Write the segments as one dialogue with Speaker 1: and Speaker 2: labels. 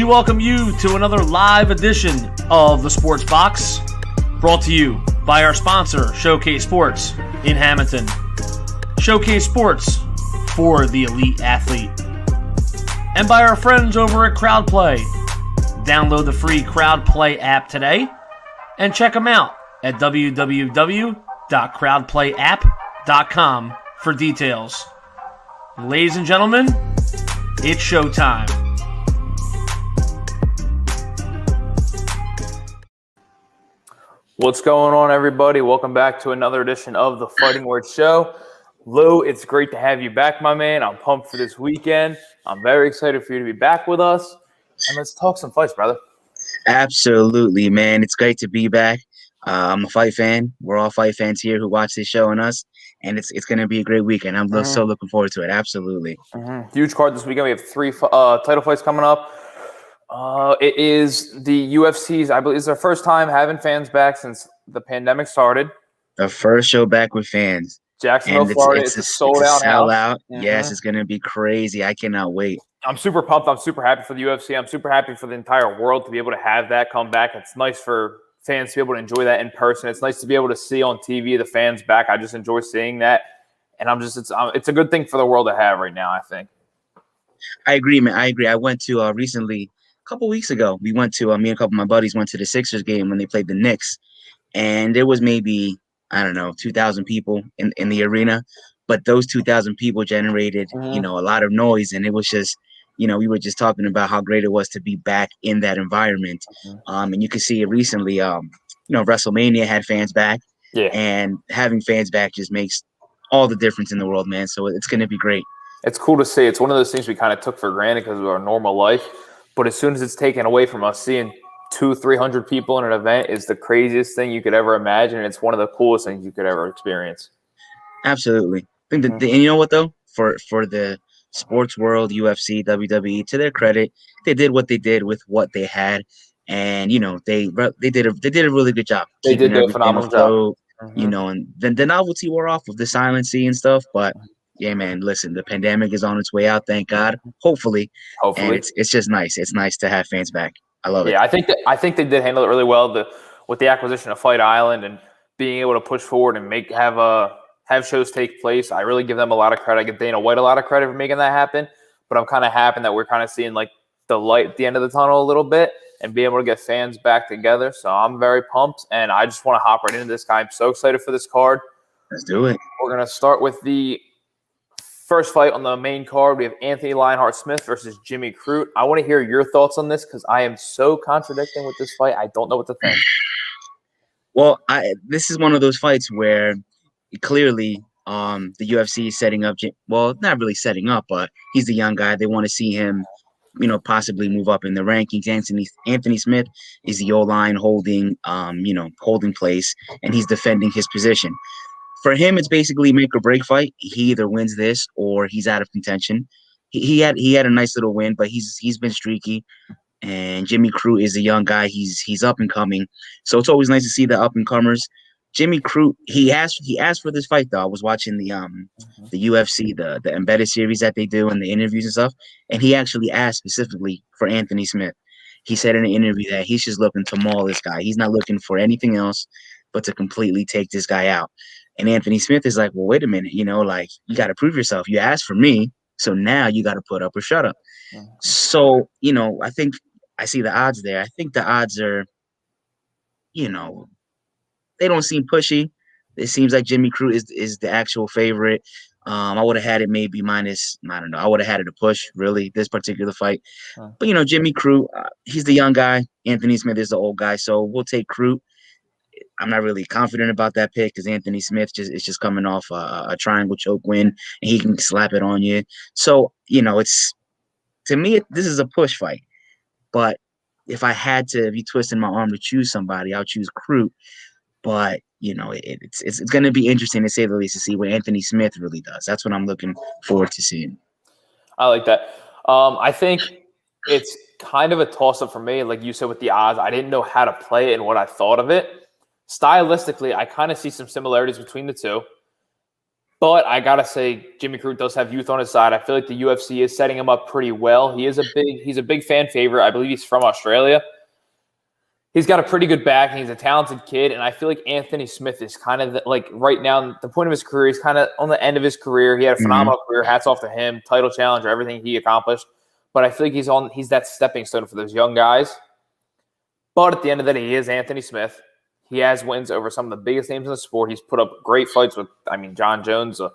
Speaker 1: We welcome you to another live edition of the Sports Box, brought to you by our sponsor, Showcase Sports in Hammonton. Showcase Sports for the elite athlete. And by our friends over at CrowdPlay. Download the free CrowdPlay app today and check them out at www.crowdplayapp.com for details. Ladies and gentlemen, it's showtime.
Speaker 2: What's going on, everybody? Welcome back to another edition of the Fighting Words Show. Lou, it's great to have you back, my man. I'm pumped for this weekend. I'm very excited for you to be back with us. And let's talk some fights, brother.
Speaker 3: Absolutely, man. It's great to be back. I'm a fight fan. We're all fight fans here who watch this show and us. And it's going to be a great weekend. I'm so looking forward to it. Absolutely.
Speaker 2: Huge card this weekend. We have three title fights coming up. It is the UFC's, I believe, it's their first time having fans back since the pandemic started.
Speaker 3: The first show back with fans.
Speaker 2: Jacksonville, Florida. It's a sold-out house.
Speaker 3: Yes, it's going to be crazy. I cannot wait.
Speaker 2: I'm super pumped. I'm super happy for the UFC. I'm super happy for the entire world to be able to have that come back. It's nice for fans to be able to enjoy that in person. It's nice to be able to see on TV the fans back. I just enjoy seeing that. And it's a good thing for the world to have right now, I think.
Speaker 3: I agree, man. I agree. I went to recently, a couple weeks ago, we went to, me and a couple of my buddies went to the Sixers game when they played the Knicks. And there was maybe, 2,000 people in the arena. But those 2,000 people generated, a lot of noise. And it was just, we were just talking about how great it was to be back in that environment. And you can see it recently, WrestleMania had fans back. Yeah. And having fans back just makes all the difference in the world, man. So it's going to be great. It's
Speaker 2: cool to see. It's one of those things we kind of took for granted because of our normal life. But as soon as it's taken away from us, seeing 200-300 people in an event is the craziest thing you could ever imagine. And it's one of the coolest things you could ever experience.
Speaker 3: Absolutely. I think and you know what, though? For the sports world, UFC, WWE, to their credit, they did what they did with what they had. And, they did a really good job.
Speaker 2: They did a phenomenal job.
Speaker 3: And then the novelty wore off with the silency and stuff. But, yeah, man, listen, the pandemic is on its way out, thank God. Hopefully. And it's just nice. It's nice to have fans back. I love it.
Speaker 2: Yeah, I think they did handle it really well with the acquisition of Fight Island and being able to push forward and have shows take place. I really give them a lot of credit. I give Dana White a lot of credit for making that happen. But I'm kind of happy that we're kind of seeing like the light at the end of the tunnel a little bit and be able to get fans back together. So I'm very pumped, and I just want to hop right into this guy. I'm so excited for this card.
Speaker 3: Let's do it.
Speaker 2: We're going to start with the first fight on the main card. We have Anthony Lionheart-Smith versus Jimmy Crute. I want to hear your thoughts on this because I am so contradicting with this fight. I don't know what to think.
Speaker 3: Well, this is one of those fights where clearly the UFC is setting up, well, not really setting up, but he's the young guy. They want to see him, possibly move up in the rankings. Anthony Smith is the O-line holding place, and he's defending his position. For him, it's basically make or break fight. He either wins this or he's out of contention. He had a nice little win, but he's been streaky. And Jimmy Crute is a young guy. He's up and coming. So it's always nice to see the up and comers. Jimmy Crute, he asked for this fight though. I was watching the UFC, the embedded series that they do and the interviews and stuff, and he actually asked specifically for Anthony Smith. He said in an interview that he's just looking to maul this guy. He's not looking for anything else but to completely take this guy out. And Anthony Smith is like, well, wait a minute, you got to prove yourself. You asked for me, so now you got to put up or shut up. So, I think I see the odds there. I think the odds are, they don't seem pushy. It seems like Jimmy Crute is the actual favorite. I would have had it maybe minus, I don't know. I would have had it a push, really, this particular fight. But, Jimmy Crute, he's the young guy. Anthony Smith is the old guy. So we'll take Crute. I'm not really confident about that pick because Anthony Smith is just coming off a triangle choke win, and he can slap it on you. So, it's to me, this is a push fight. But if I had to be twisting my arm to choose somebody, I'll choose Crute. But, it's going to be interesting, to say the least, to see what Anthony Smith really does. That's what I'm looking forward to seeing.
Speaker 2: I like that. I think it's kind of a toss-up for me. Like you said with the odds, I didn't know how to play it and what I thought of it. Stylistically, I kind of see some similarities between the two. But I gotta say, Jimmy Crute does have youth on his side. I feel like the UFC is setting him up pretty well. He's a big fan favorite. I believe he's from Australia. He's got a pretty good back, and he's a talented kid. And I feel like Anthony Smith is kind of like right now, the point of his career, he's kind of on the end of his career. He had a phenomenal career. Hats off to him. Title challenger, everything he accomplished. But I feel like he's that stepping stone for those young guys. But at the end of the day, he is Anthony Smith. He has wins over some of the biggest names in the sport. He's put up great fights with, John Jones, a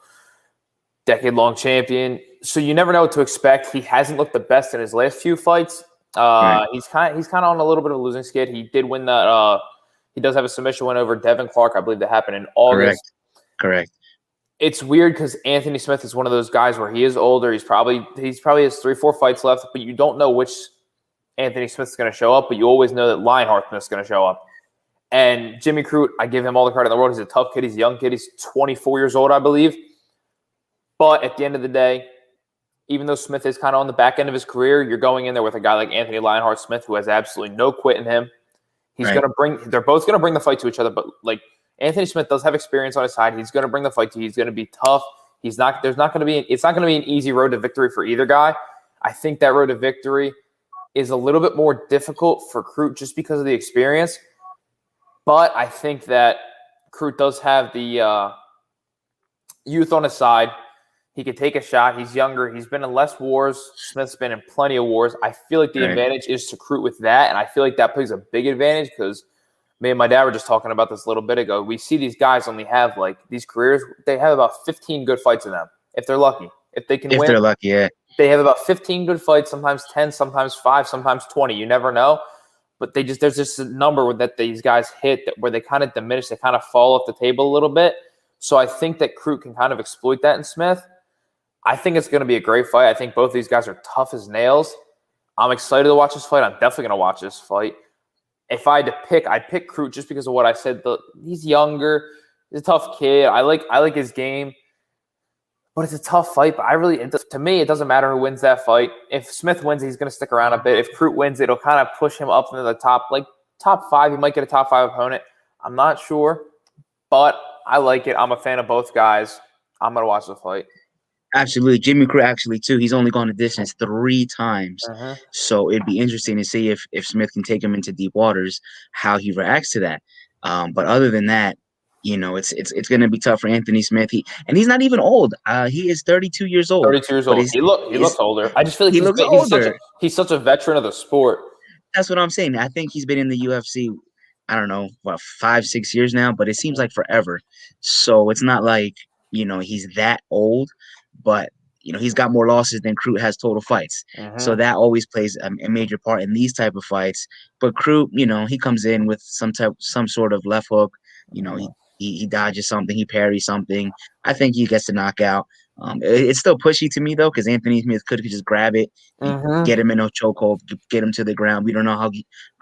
Speaker 2: decade-long champion. So you never know what to expect. He hasn't looked the best in his last few fights.
Speaker 3: Right.
Speaker 2: He's kind of on a little bit of a losing skid. He did win that. He does have a submission win over Devin Clark. I believe that happened in August.
Speaker 3: Correct.
Speaker 2: It's weird because Anthony Smith is one of those guys where he is older. He's probably has 3-4 fights left, but you don't know which Anthony Smith's going to show up. But you always know that Lionheart Smith's going to show up. And Jimmy Crute, I give him all the credit in the world. He's a tough kid. He's a young kid. He's 24 years old, I believe. But at the end of the day, even though Smith is kind of on the back end of his career, you're going in there with a guy like Anthony Lionheart Smith, who has absolutely no quit in him. They're both going to bring the fight to each other. But like Anthony Smith does have experience on his side. He's going to bring the fight to you. He's going to be tough. It's not going to be an easy road to victory for either guy. I think that road to victory is a little bit more difficult for Crute just because of the experience. But I think that Crute does have the youth on his side. He could take a shot. He's younger. He's been in less wars. Smith's been in plenty of wars. I feel like the advantage is to Crute with that, and I feel like that plays a big advantage because me and my dad were just talking about this a little bit ago. We see these guys only have, like, these careers. They have about 15 good fights in them, if they're lucky. If they can win. If
Speaker 3: they're lucky, yeah.
Speaker 2: They have about 15 good fights, sometimes 10, sometimes 5, sometimes 20. You never know. But there's just a number that these guys hit where they kind of diminish, they kind of fall off the table a little bit. So I think that Crute can kind of exploit that in Smith. I think it's going to be a great fight. I think both these guys are tough as nails. I'm excited to watch this fight. I'm definitely going to watch this fight. If I had to pick, I'd pick Crute just because of what I said. He's younger. He's a tough kid. I like his game. But it's a tough fight. But to me, it doesn't matter who wins that fight. If Smith wins, he's going to stick around a bit. If Crute wins, it'll kind of push him up into the top 5. He might get a top 5 opponent. I'm not sure. But I like it. I'm a fan of both guys. I'm going to watch the fight.
Speaker 3: Absolutely. Jimmy Crute, actually, too. He's only gone the distance 3 times. So it'd be interesting to see if Smith can take him into deep waters, how he reacts to that. But other than that, it's going to be tough for Anthony Smith. He's not even old. He is 32 years old.
Speaker 2: 32 years old. He looks older. I just feel like
Speaker 3: he looks older.
Speaker 2: He's such a veteran of the sport.
Speaker 3: That's what I'm saying. I think he's been in the UFC, I don't know, 5-6 years now, but it seems like forever. So it's not like, he's that old, but he's got more losses than Crute has total fights. So that always plays a major part in these type of fights. But Crute, he comes in with some sort of left hook. He dodges something, he parries something. I think he gets the knockout. It's still pushy to me, though, because Anthony Smith could just grab it, get him in a chokehold, get him to the ground. We don't know how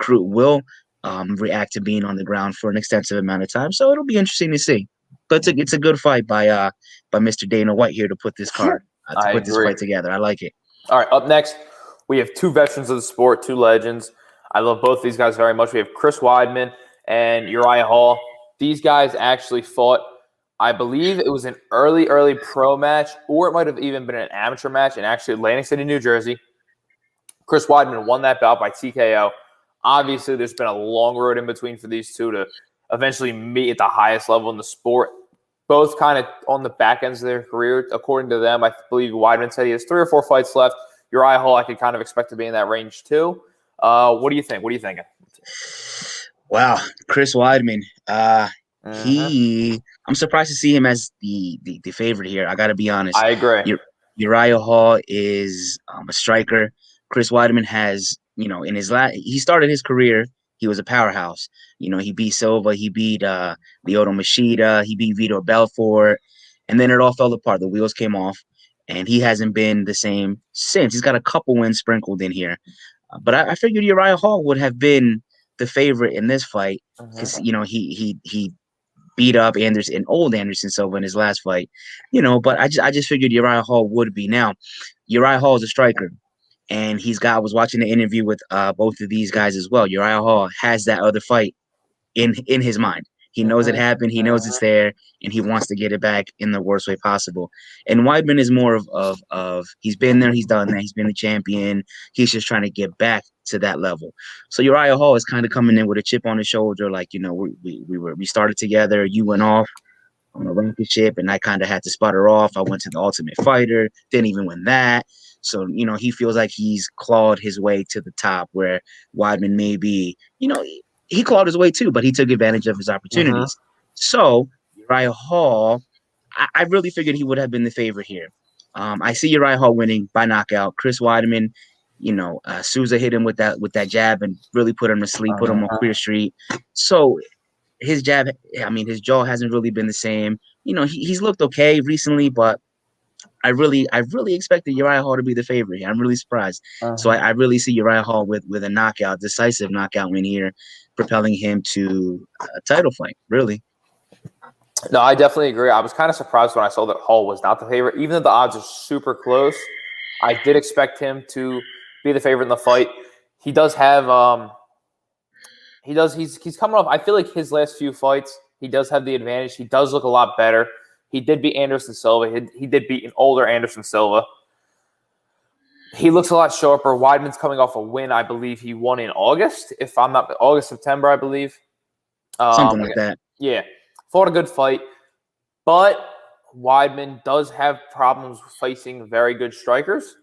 Speaker 3: Crute will react to being on the ground for an extensive amount of time. So it'll be interesting to see. But it's a good fight by Mr. Dana White here to put this card, this fight together. I like it. All
Speaker 2: right, up next, we have 2 veterans of the sport, 2 legends. I love both these guys very much. We have Chris Weidman and Uriah Hall. These guys actually fought, I believe it was an early pro match, or it might have even been an amateur match in actually Atlantic City, New Jersey. Chris Weidman won that bout by TKO. Obviously, there's been a long road in between for these two to eventually meet at the highest level in the sport. Both kind of on the back ends of their career, according to them. I believe Weidman said he has 3 or 4 fights left. Uriah Hall, I could kind of expect to be in that range too. What do you think? What are you thinking?
Speaker 3: Wow, Chris Weidman. I'm surprised to see him as the favorite here. I got to be honest.
Speaker 2: I agree.
Speaker 3: Uriah Hall is a striker. Chris Weidman has, in his he started his career. He was a powerhouse. He beat Silva. He beat Lyoto Machida. He beat Vitor Belfort. And then it all fell apart. The wheels came off. And he hasn't been the same since. He's got a couple wins sprinkled in here. But I figured Uriah Hall would have been the favorite in this fight because, he beat up old Anderson Silva in his last fight. But I just figured Uriah Hall would be. Now, Uriah Hall is a striker. And I was watching the interview with both of these guys as well. Uriah Hall has that other fight in his mind. He knows it happened. He knows it's there, and he wants to get it back in the worst way possible. And Weidman is more of he's been there, he's done that, he's been the champion. He's just trying to get back to that level. So Uriah Hall is kind of coming in with a chip on his shoulder, like, you know, we started together. You went off on a rocket ship, and I kind of had to sputter off. I went to the Ultimate Fighter, didn't even win that. So, you know, he feels like he's clawed his way to the top, where Weidman may be, you know, he clawed his way too, but he took advantage of his opportunities. So Uriah Hall, I really figured he would have been the favorite here. I see Uriah Hall winning by knockout. Chris Weidman, you know, Souza hit him with that jab and really put him to sleep, put him on Queer Street. So his jab, I mean, his jaw hasn't really been the same. You know, he's looked okay recently, but I really expected Uriah Hall to be the favorite. I'm really surprised. So I really see Uriah Hall with a knockout, decisive knockout win here, propelling him to a title fight, really.
Speaker 2: No, I definitely agree. I was kind of surprised when I saw that Hall was not the favorite. Even though the odds are super close, I did expect him to be the favorite in the fight. He does have he's coming off, I feel like his last few fights, he does have the advantage. He does look a lot better. He did beat Anderson Silva. He did beat an older Anderson Silva. He looks a lot sharper. Weidman's coming off a win. I believe he won in August, if I'm not August, September, I believe.
Speaker 3: Something like that.
Speaker 2: Yeah. Fought a good fight. But Weidman does have problems facing very good strikers.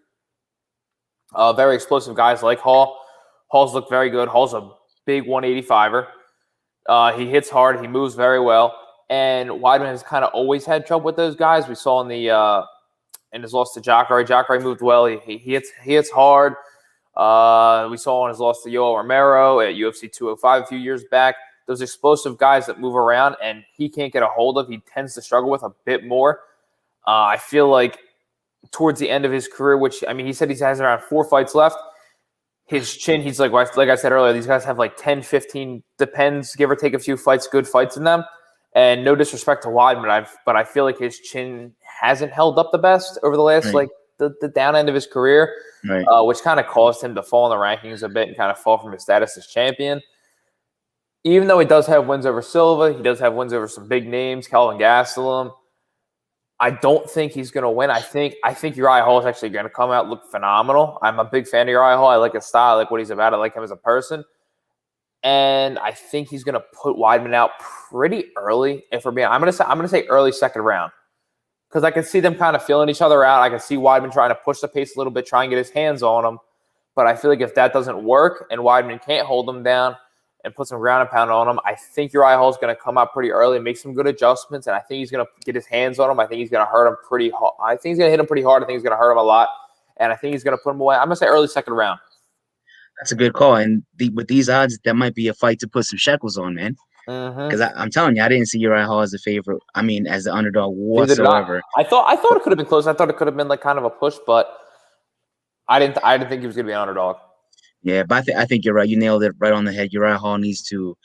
Speaker 2: Very explosive guys like Hall. Hall's looked very good. Hall's a big 185er. He hits hard. He moves very well. And Weidman has kind of always had trouble with those guys. We saw in his loss to Jacare. Jacare moved well. He hits hard. We saw in his loss to Yoel Romero at UFC 205 a few years back. Those explosive guys that move around and he can't get a hold of, he tends to struggle with a bit more. I feel like towards the end of his career, which, I mean, he said he has around 4 fights left, his chin, he's like I said earlier, these guys have like 10, 15, depends, give or take a few fights, good fights in them. And no disrespect to Weidman, but I feel like his chin hasn't held up the best over the last, like, the down end of his career, which kind of caused him to fall in the rankings a bit and kind of fall from his status as champion. Even though he does have wins over Silva, he does have wins over some big names, Kelvin Gastelum. I don't think he's going to win. I think Uriah Hall is actually going to come out look phenomenal. I'm a big fan of Uriah Hall. I like his style. I like what he's about. I like him as a person. And I think he's going to put Weidman out pretty early. If we're being, I'm going to say early second round, because I can see them kind of feeling each other out. I can see Weidman trying to push the pace a little bit, try and get his hands on him. But I feel like if that doesn't work and Weidman can't hold him down and put some ground and pound on him, I think Uriah Hall is going to come out pretty early and make some good adjustments. And I think he's going to get his hands on him. I think he's going to hurt him pretty hard. I think he's going to hit him pretty hard. I think he's going to hurt him a lot. And I think he's going to put him away. I'm going to say early second round.
Speaker 3: That's a good call. And with these odds, that might be a fight to put some shekels on, man. Because I'm telling you, I didn't see Uriah Hall as a favorite. I mean, as the underdog whatsoever.
Speaker 2: I thought it could have been close. I thought it could have been like kind of a push, but I didn't think he was going to be an underdog.
Speaker 3: Yeah, but I think you're right. You nailed it right on the head. Uriah Hall needs to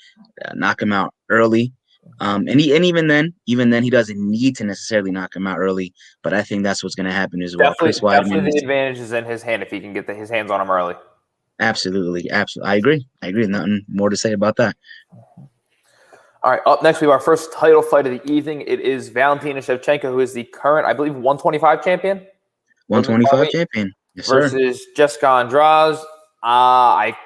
Speaker 3: knock him out early. And even then, he doesn't need to necessarily knock him out early. But I think that's what's going to happen as well.
Speaker 2: Definitely the advantage is in his hand if he can get his hands on him early.
Speaker 3: Absolutely. I agree. Nothing more to say about that.
Speaker 2: All right, up next we have our first title fight of the evening. It is Valentina Shevchenko, who is the current, I believe, 125 champion.
Speaker 3: 125 champion. Yes, sir.
Speaker 2: Versus Jessica Andrade. I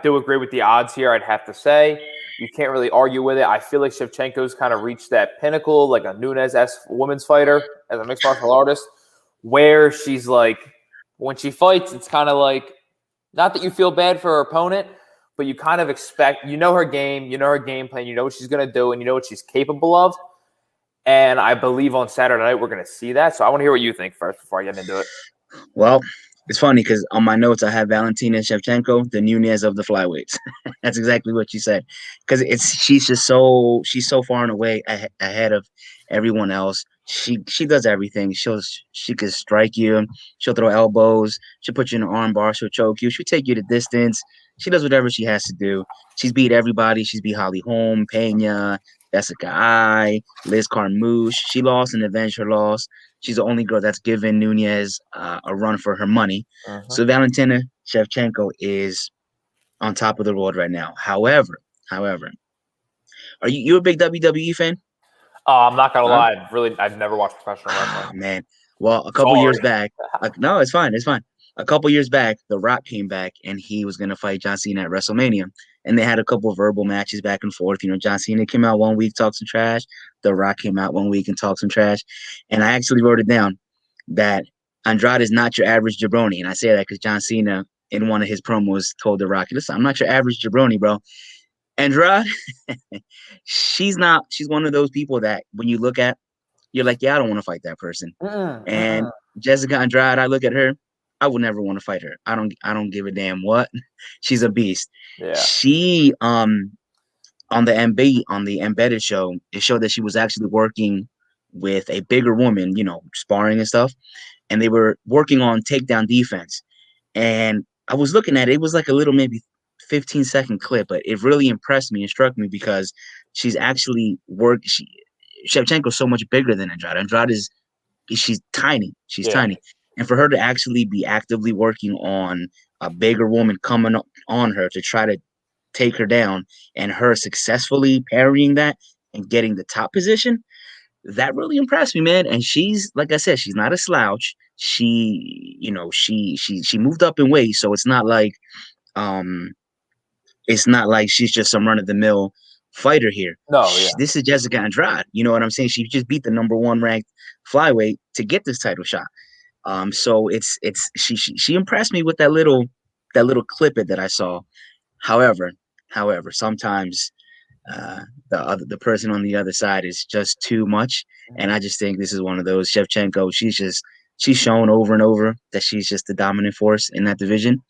Speaker 2: do agree with the odds here, I'd have to say. You can't really argue with it. I feel like Shevchenko's kind of reached that pinnacle, like a Nunes-esque women's fighter as a mixed martial artist, where she's like, when she fights, it's kind of like, not that you feel bad for her opponent, but you kind of expect, you know her game, you know her game plan, you know what she's going to do, and you know what she's capable of. And I believe on Saturday night we're going to see that. So I want to hear what you think first before I get into it.
Speaker 3: Well, it's funny because on my notes I have Valentina Shevchenko, the Nunes of the flyweights. That's exactly what you said. Because she's so far and away ahead of everyone else. She does everything. She could strike you. She'll throw elbows. She'll put you in an arm bar. She'll choke you. She'll take you to distance. She does whatever she has to do. She's beat everybody. She's beat Holly Holm, Pena, Jessica Ai, Liz Carmouche. She lost and avenged her loss. She's the only girl that's given Nunes a run for her money. So Valentina Shevchenko is on top of the world right now. However, Are you a big WWE fan?
Speaker 2: I'm not gonna
Speaker 3: Huh?
Speaker 2: lie, I've never watched professional
Speaker 3: Oh
Speaker 2: wrestling.
Speaker 3: man. Well, a couple years
Speaker 2: Sorry.
Speaker 3: back, no, it's fine. It's fine. A couple years back, The Rock came back and he was gonna fight John Cena at WrestleMania. And they had a couple of verbal matches back and forth. You know, John Cena came out one week, talked some trash. The Rock came out one week and talked some trash. And I actually wrote it down that Andrade is not your average jabroni. And I say that because John Cena in one of his promos told The Rock, listen, I'm not your average jabroni, bro. Andrade, she's not, she's one of those people that when you look at, you're like, yeah, I don't want to fight that person.
Speaker 2: Mm-mm,
Speaker 3: And
Speaker 2: mm-mm.
Speaker 3: Jessica Andrade, I look at her, I would never want to fight her. I don't give a damn what. She's a beast.
Speaker 2: Yeah.
Speaker 3: She on the embedded show, it showed that she was actually working with a bigger woman, you know, sparring and stuff, and they were working on takedown defense. And I was looking at it, it was like a little maybe 15-second clip, but it really impressed me and struck me because she's actually Shevchenko's so much bigger than Andrade. Andrade is she's tiny. She's
Speaker 2: Yeah.
Speaker 3: tiny. And for her to actually be actively working on a bigger woman coming on her to try to take her down and her successfully parrying that and getting the top position, that really impressed me, man. And she's, like I said, she's not a slouch. She, you know, she moved up in weight, so um it's not like she's just some run of the mill fighter here.
Speaker 2: No, yeah.
Speaker 3: This is Jessica Andrade. You know what I'm saying? She just beat the number one ranked flyweight to get this title shot. So she impressed me with that little clip that I saw. However, sometimes the person on the other side is just too much, and I just think this is one of those. Shevchenko, she's shown over and over that she's just the dominant force in that division.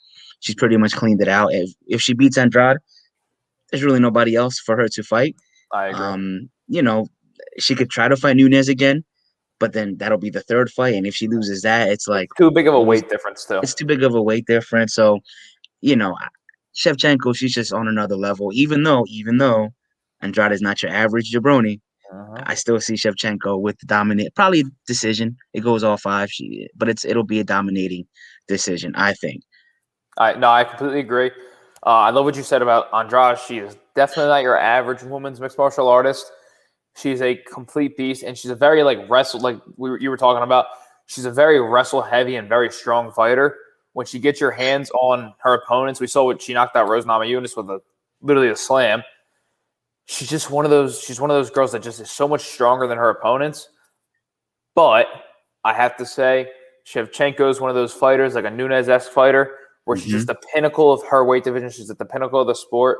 Speaker 3: She's pretty much cleaned it out. If she beats Andrade, there's really nobody else for her to fight.
Speaker 2: I agree.
Speaker 3: You know, she could try to fight Nunes again, but then that'll be the third fight. And if she loses that, it's like
Speaker 2: Too big of a weight difference, too.
Speaker 3: it's too big of a weight difference. So, you know, Shevchenko, she's just on another level. Even though Andrade is not your average jabroni, I still see Shevchenko with the dominant, probably decision. It goes all five, but it'll be a dominating decision, I think.
Speaker 2: I completely agree. I love what you said about Andrade. She is definitely not your average women's mixed martial artist. She's a complete beast, and she's a very you were talking about. She's a very wrestle heavy and very strong fighter. When she gets your hands on her opponents, we saw what she knocked out Rose Namajunas with literally a slam. She's just one of those. She's one of those girls that just is so much stronger than her opponents. But I have to say, Shevchenko is one of those fighters, like a Nunes-esque fighter, where she's just the pinnacle of her weight division. She's at the pinnacle of the sport.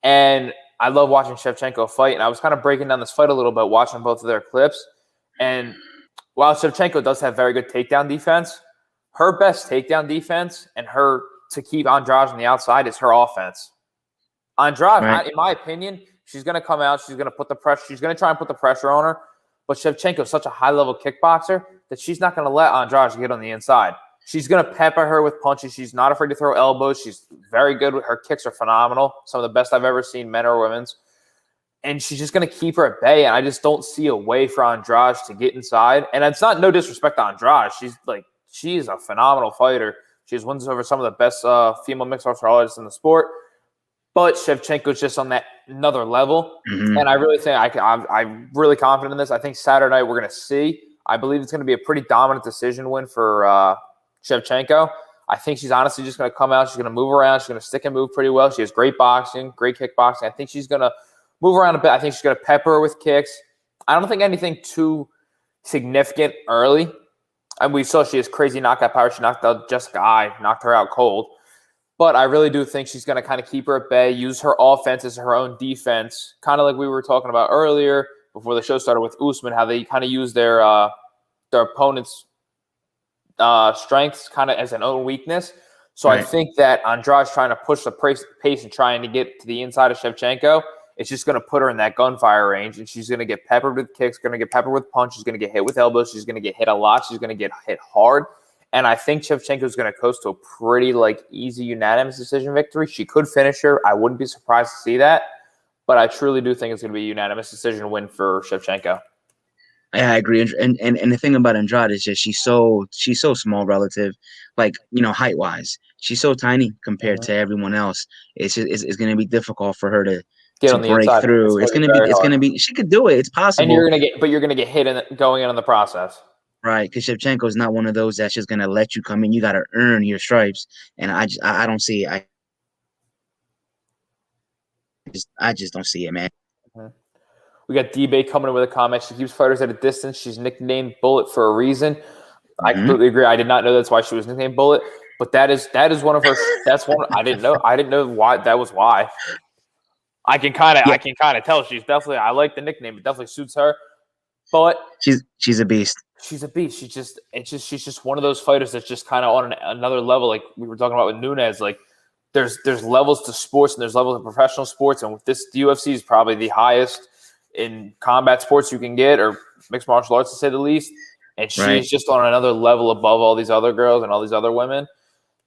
Speaker 2: And I love watching Shevchenko fight. And I was kind of breaking down this fight a little bit, watching both of their clips. And while Shevchenko does have very good takedown defense, her best takedown defense and her to keep Andrade on the outside is her offense. Andrade,
Speaker 3: Right.
Speaker 2: in my opinion, she's going to come out. She's going to put the pressure. She's going to try and put the pressure on her. But Shevchenko is such a high-level kickboxer that she's not going to let Andrade get on the inside. She's going to pepper her with punches. She's not afraid to throw elbows. She's very good. Her kicks are phenomenal. Some of the best I've ever seen, men or women's. And she's just going to keep her at bay. And I just don't see a way for Andrade to get inside. And it's not no disrespect to Andrade. She's a phenomenal fighter. She has wins over some of the best female mixed martial artists in the sport. But Shevchenko's just on that another level.
Speaker 3: Mm-hmm.
Speaker 2: And I really think I'm really confident in this. I think Saturday night we're going to see. I believe it's going to be a pretty dominant decision win for Shevchenko. I think she's honestly just going to come out. She's going to move around. She's going to stick and move pretty well. She has great boxing, great kickboxing. I think she's going to move around a bit. I think she's going to pepper her with kicks. I don't think anything too significant early. And we saw she has crazy knockout power. She knocked out Jessica Eye, knocked her out cold. But I really do think she's going to kind of keep her at bay, use her offense as her own defense, kind of like we were talking about earlier before the show started with Usman, how they kind of use their opponent's strengths kind of as an own weakness. So right. I think that Andrade's trying to push the pace and trying to get to the inside of Shevchenko. It's just going to put her in that gunfire range, and she's going to get peppered with kicks, going to get peppered with punches, going to get hit with elbows. She's going to get hit a lot. She's going to get hit hard. And I think Shevchenko is going to coast to a pretty easy unanimous decision victory. She could finish her. I wouldn't be surprised to see that. But I truly do think it's going to be a unanimous decision win for Shevchenko.
Speaker 3: Yeah, I agree. And the thing about Andrade is just she's so small relative, height wise. She's so tiny compared to everyone else. It's going to be difficult for her
Speaker 2: get
Speaker 3: to
Speaker 2: on the
Speaker 3: break
Speaker 2: inside.
Speaker 3: through. It's
Speaker 2: gonna be very hard.
Speaker 3: gonna be. She could do it. It's possible.
Speaker 2: And you're gonna get hit going in on the process.
Speaker 3: Right, because Shevchenko is not one of those that's just gonna let you come in. You got to earn your stripes, and I don't see it. I just don't see it, man.
Speaker 2: Mm-hmm. We got D-Bay coming in with a comment. She keeps fighters at a distance. She's nicknamed Bullet for a reason. I completely agree. I did not know that's why she was nicknamed Bullet, but that is one of her. That's one I didn't know. I didn't know why that was why. I can kind of tell she's definitely. I like the nickname. It definitely suits her. But
Speaker 3: she's a beast.
Speaker 2: She's a beast. She's just one of those fighters that's just kind of on another level. Like we were talking about with Nunes. Like there's levels to sports and there's levels of professional sports, and with this, the UFC is probably the highest in combat sports you can get, or mixed martial arts to say the least. And she's just on another level above all these other girls and all these other women.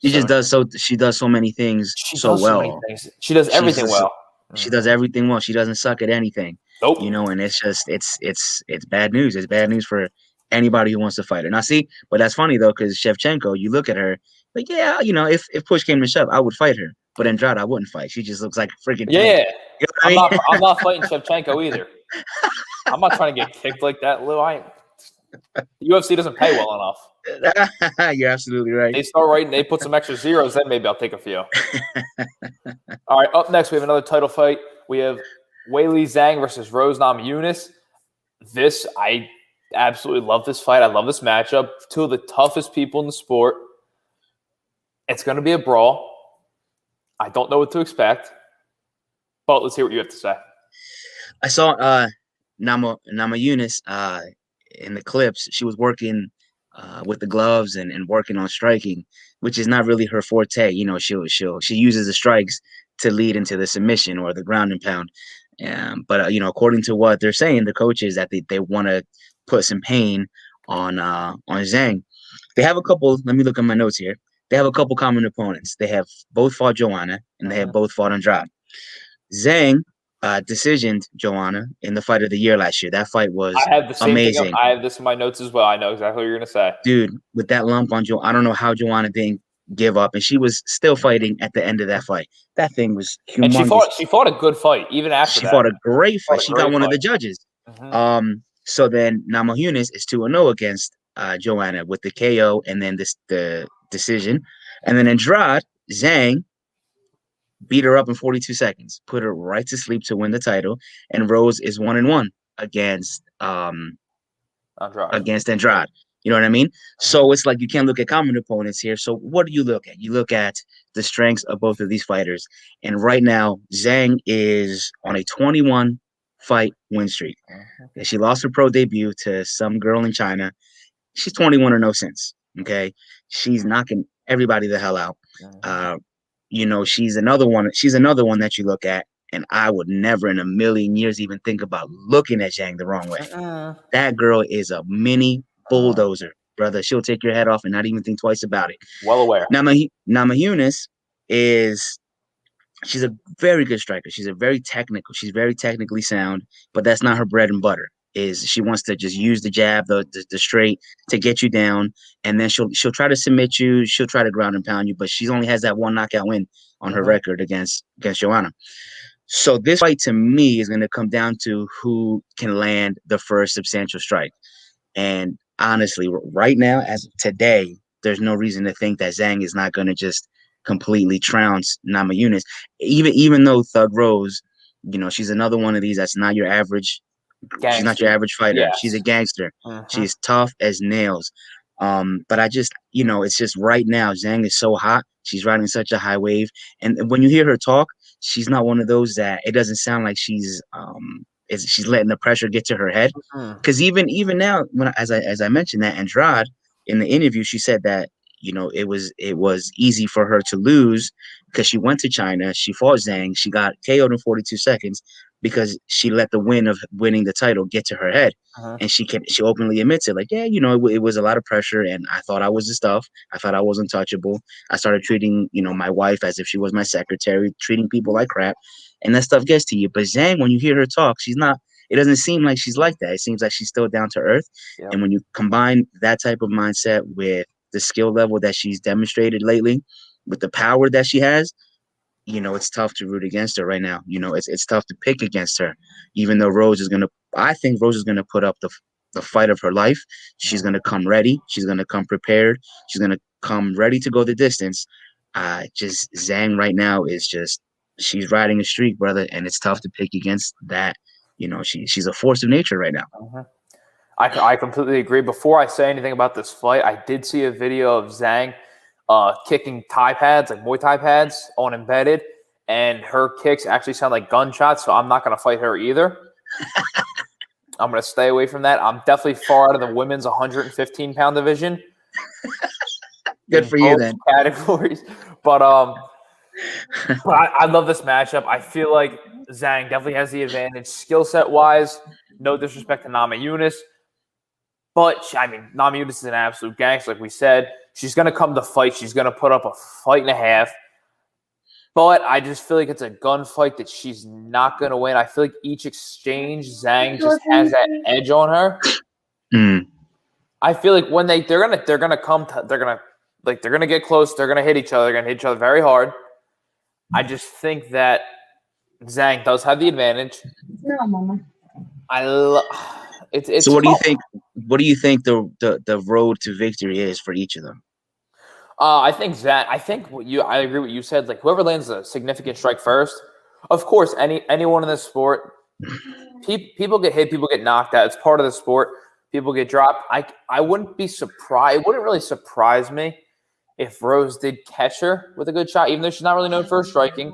Speaker 3: She does so many things so well.
Speaker 2: She does everything well.
Speaker 3: She does everything well. She doesn't suck at anything.
Speaker 2: Nope.
Speaker 3: You know, and it's just it's bad news. It's bad news for anybody who wants to fight her. Now, see, but that's funny though, because Shevchenko, you look at her, like, yeah, you know, if push came to shove, I would fight her. But Andrade, I wouldn't fight. She just looks like a freaking
Speaker 2: yeah.
Speaker 3: You know
Speaker 2: I'm not fighting Shevchenko either. I'm not trying to get kicked like that, Lou. The UFC doesn't pay well enough.
Speaker 3: You're absolutely right.
Speaker 2: They put some extra zeros, then maybe I'll take a few. All right, up next, we have another title fight. We have Weili Zhang versus Rose Namajunas. I absolutely love this fight. I love this matchup. Two of the toughest people in the sport. It's going to be a brawl. I don't know what to expect, but let's hear what you have to say.
Speaker 3: I saw Namajunas in the clips. She was working with the gloves and working on striking, which is not really her forte. You know, she uses the strikes to lead into the submission or the ground and pound. But you know, according to what they're saying, the coaches that they want to put some pain on Zhang. They have a couple. Let me look at my notes here. They have a couple common opponents. They have both fought Joanna and they have both fought Andrade. Zhang decisioned Joanna in the fight of the year last year. That fight was amazing.
Speaker 2: I have this in my notes as well. I know exactly what you're going to say.
Speaker 3: Dude, with that lump on Joanna, I don't know how Joanna didn't give up, and she was still fighting at the end of that fight. That thing was humongous.
Speaker 2: And she fought a good fight even after that.
Speaker 3: She fought a great fight. She got one of the judges. So then Namajunas is 2-0 against Joanna with the KO and then the decision. And then Andrade, Zhang beat her up in 42 seconds, put her right to sleep to win the title. And Rose is 1-1 against Andrade. You know what I mean? So it's like you can't look at common opponents here. So what do you look at? You look at the strengths of both of these fighters. And right now, Zhang is on a 21 fight win streak. She lost her pro debut to some girl in China. She's 21-0 since. Okay. She's knocking everybody the hell out. You know, she's another one that you look at, and I would never in a million years even think about looking at Zhang the wrong way. That girl is a mini bulldozer, brother. She'll take your head off and not even think twice about it.
Speaker 2: Well aware.
Speaker 3: Namajunas she's a very good striker. She's very technically sound, but that's not her bread and butter. She wants to just use the jab, the straight to get you down, and then she'll try to submit you. She'll try to ground and pound you, but she only has that one knockout win on her record against Joanna. So this fight to me is going to come down to who can land the first substantial strike. And honestly, right now, as of today, there's no reason to think that Zhang is not going to just completely trounce Namajunas. Even though Thug Rose, you know, she's another one of these that's not your average. Gangster. She's not your average fighter. Yeah. She's a gangster. She's tough as nails. But I just, you know, it's just right now, Zhang is so hot. She's riding such a high wave. And when you hear her talk, she's not one of those that it doesn't sound like she's letting the pressure get to her head. Because even now, as I mentioned that Andrade in the interview, she said that, you know, it was easy for her to lose because she went to China, she fought Zhang, she got KO'd in 42 seconds because she let the win of winning the title get to her head. And she openly admits it, like, yeah, you know, it was a lot of pressure and I thought I was the stuff. I thought I was untouchable. I started treating, you know, my wife as if she was my secretary, treating people like crap, and that stuff gets to you. But Zhang, when you hear her talk, it doesn't seem like she's like that. It seems like she's still down to earth. Yep. And when you combine that type of mindset with the skill level that she's demonstrated lately, with the power that she has, it's tough to root against her right now. It's tough to pick against her, even though Rose is gonna. I think Rose is gonna put up the fight of her life. She's gonna come ready. She's gonna come prepared. She's gonna come ready to go the distance. Just Zhang right now is just she's riding a streak, brother, and it's tough to pick against that. She's a force of nature right now.
Speaker 2: Uh-huh. I completely agree. Before I say anything about this fight, I did see a video of Zhang kicking Thai pads, like Muay Thai pads, on embedded, and her kicks actually sound like gunshots, so I'm not going to fight her either. I'm going to stay away from that. I'm definitely far out of the women's 115-pound division.
Speaker 3: Good for you, then.
Speaker 2: Categories. But I love this matchup. I feel like Zhang definitely has the advantage skill set-wise. No disrespect to Nama Yunus. But, Nama Yunus is an absolute gangster, like we said. She's going to come to fight. She's going to put up a fight and a half. But I just feel like it's a gunfight that she's not going to win. I feel like each exchange, Zhang just has that edge on her. I feel like when they're gonna get close. They're gonna hit each other. They're gonna hit each other very hard. I just think that Zhang does have the advantage.
Speaker 4: No, Mama.
Speaker 2: It's
Speaker 3: so what do you think? What do you think the road to victory is for each of them?
Speaker 2: I think I agree with what you said. Like whoever lands a significant strike first. Of course, anyone in this sport, people get hit, people get knocked out. It's part of the sport. People get dropped. I wouldn't be surprised. It wouldn't really surprise me if Rose did catch her with a good shot, even though she's not really known for striking.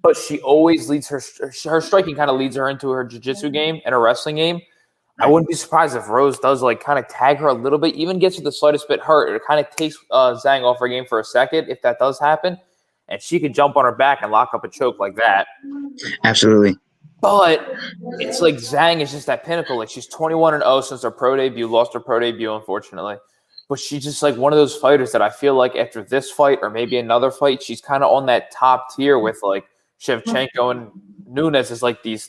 Speaker 2: But she always leads her striking kind of leads her into her jiu-jitsu game and her wrestling game. I wouldn't be surprised if Rose does kind of tag her a little bit, even gets her the slightest bit hurt. It kind of takes Zhang off her game for a second if that does happen. And she could jump on her back and lock up a choke like that.
Speaker 3: Absolutely.
Speaker 2: But it's like Zhang is just that pinnacle. Like she's 21-0 since her pro debut, lost her pro debut, unfortunately. But she's just like one of those fighters that I feel like after this fight or maybe another fight, she's kind of on that top tier with like Shevchenko and Nunes is like the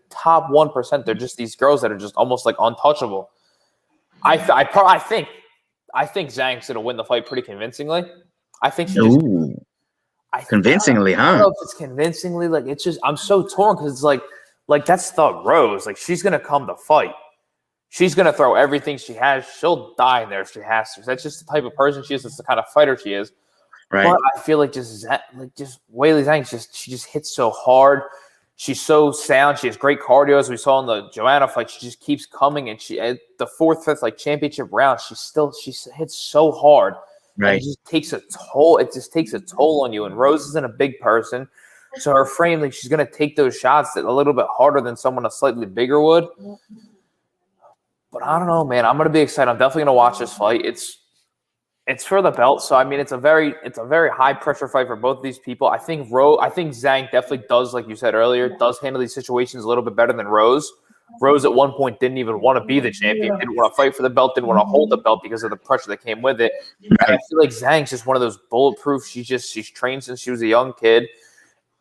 Speaker 2: top 1%. They're just these girls that are just almost like untouchable. I think Zhang's gonna win the fight pretty convincingly. I think she just.
Speaker 3: Convincingly,
Speaker 2: I don't know if it's convincingly. Like it's just I'm so torn because it's like that's Thug Rose. Like she's gonna come to fight. She's gonna throw everything she has. She'll die there if she has to. That's just the type of person she is. That's the kind of fighter she is.
Speaker 3: Right.
Speaker 2: But I feel like just Weili Zhang she just hits so hard. She's so sound. She has great cardio, as we saw in the Joanna fight. She just keeps coming, and she at the fourth, fifth championship round, she hits so hard. Right. It just takes a toll. It just takes a toll on you. And Rose isn't a big person, so her frame, she's going to take those shots a little bit harder than someone a slightly bigger would. But I don't know, man. I'm going to be excited. I'm definitely going to watch this fight. It's for the belt, so it's a very high pressure fight for both of these people. I think Zhang definitely does, like you said earlier, does handle these situations a little bit better than Rose. Rose at one point didn't even want to be the champion, didn't want to fight for the belt, didn't want to hold the belt because of the pressure that came with it. And I feel like Zhang's just one of those bulletproof. She's trained since she was a young kid,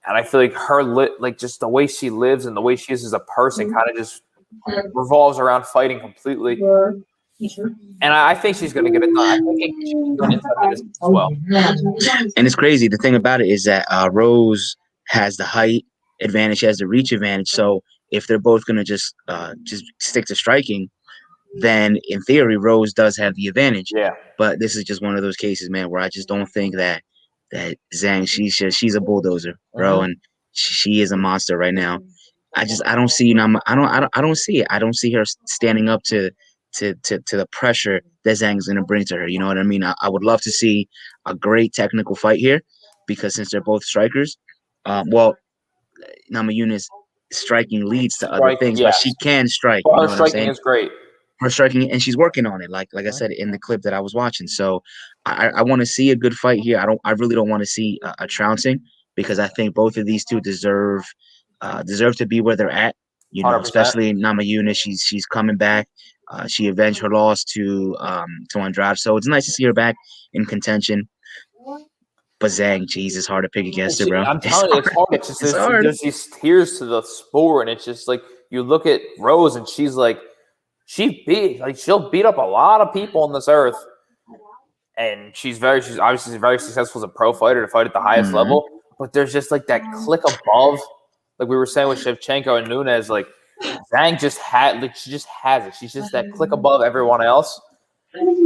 Speaker 2: and I feel like her just the way she lives and the way she is as a person kind of just revolves around fighting completely. And I think she's going to get it done. I think she's going to get it as well.
Speaker 3: And it's crazy. The thing about it is that Rose has the height advantage, she has the reach advantage. So if they're both going to just stick to striking, then in theory, Rose does have the advantage.
Speaker 2: Yeah.
Speaker 3: But this is just one of those cases, man, where I just don't think that Zhang, she's a bulldozer, bro, and she is a monster right now. I don't see I don't see it. I don't see her standing up to the pressure that Zhang's going to bring to her. You know what I mean? I would love to see a great technical fight here because since they're both strikers, Nama Yunus striking leads to other things, but she can strike.
Speaker 2: Well, her striking is great.
Speaker 3: Her striking, and she's working on it. Like I said in the clip that I was watching. So I want to see a good fight here. I really don't want to see a trouncing because I think both of these two deserve to be where they're at. You know, 100%. Especially Nama Yunus. She's coming back. She avenged her loss to Andrade, so it's nice to see her back in contention. But Zhang, geez, it's hard to pick against her, bro.
Speaker 2: I'm telling you, it's hard. It's just there's these tiers to the sport, and it's just like you look at Rose, and she's like, she'll beat up a lot of people on this earth, and she's obviously very successful as a pro fighter to fight at the highest level. but there's just like that click above, like we were saying with Shevchenko and Nunes. Like Zhang she just has it. She's just that click above everyone else.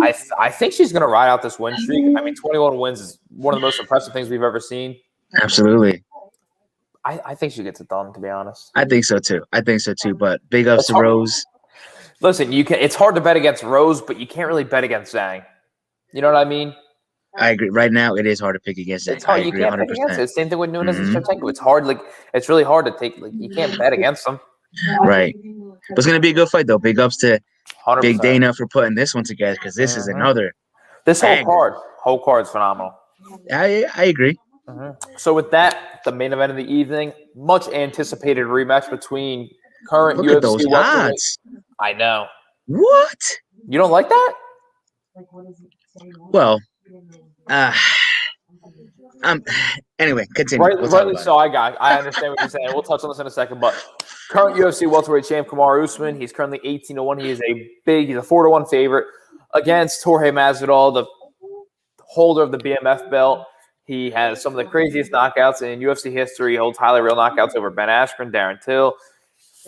Speaker 2: I think she's gonna ride out this win streak. I mean, 21 wins is one of the most impressive things we've ever seen.
Speaker 3: Absolutely.
Speaker 2: I think she gets it done, to be honest.
Speaker 3: I think so too. But big ups to Rose.
Speaker 2: Listen, it's hard to bet against Rose, but you can't really bet against Zhang. You know what I mean?
Speaker 3: I agree. Right now, it is hard to pick against Zhang.
Speaker 2: It's hard.
Speaker 3: I agree
Speaker 2: you can't
Speaker 3: 100%.
Speaker 2: pick against it. Same thing with Nunes and Shevchenko. It's hard. Like it's really hard to take. Like you can't bet against them.
Speaker 3: Right. But it's gonna be a good fight though. Big ups to
Speaker 2: 100%.
Speaker 3: Big Dana for putting this one together because this is another.
Speaker 2: This whole card's phenomenal.
Speaker 3: I agree.
Speaker 2: So with that, the main event of the evening, much anticipated rematch between current
Speaker 3: Look
Speaker 2: UFC
Speaker 3: at those
Speaker 2: welterweight.
Speaker 3: odds.
Speaker 2: I know.
Speaker 3: What?
Speaker 2: You don't like that?
Speaker 3: Well, anyway, continue.
Speaker 2: Rightly so. I understand what you're saying. We'll touch on this in a second. But current UFC welterweight champ Conor Usman, he's currently 18-1. He's a 4-1 favorite against Jorge Masvidal, the holder of the BMF belt. He has some of the craziest knockouts in UFC history. He holds highly real knockouts over Ben Askren, Darren Till.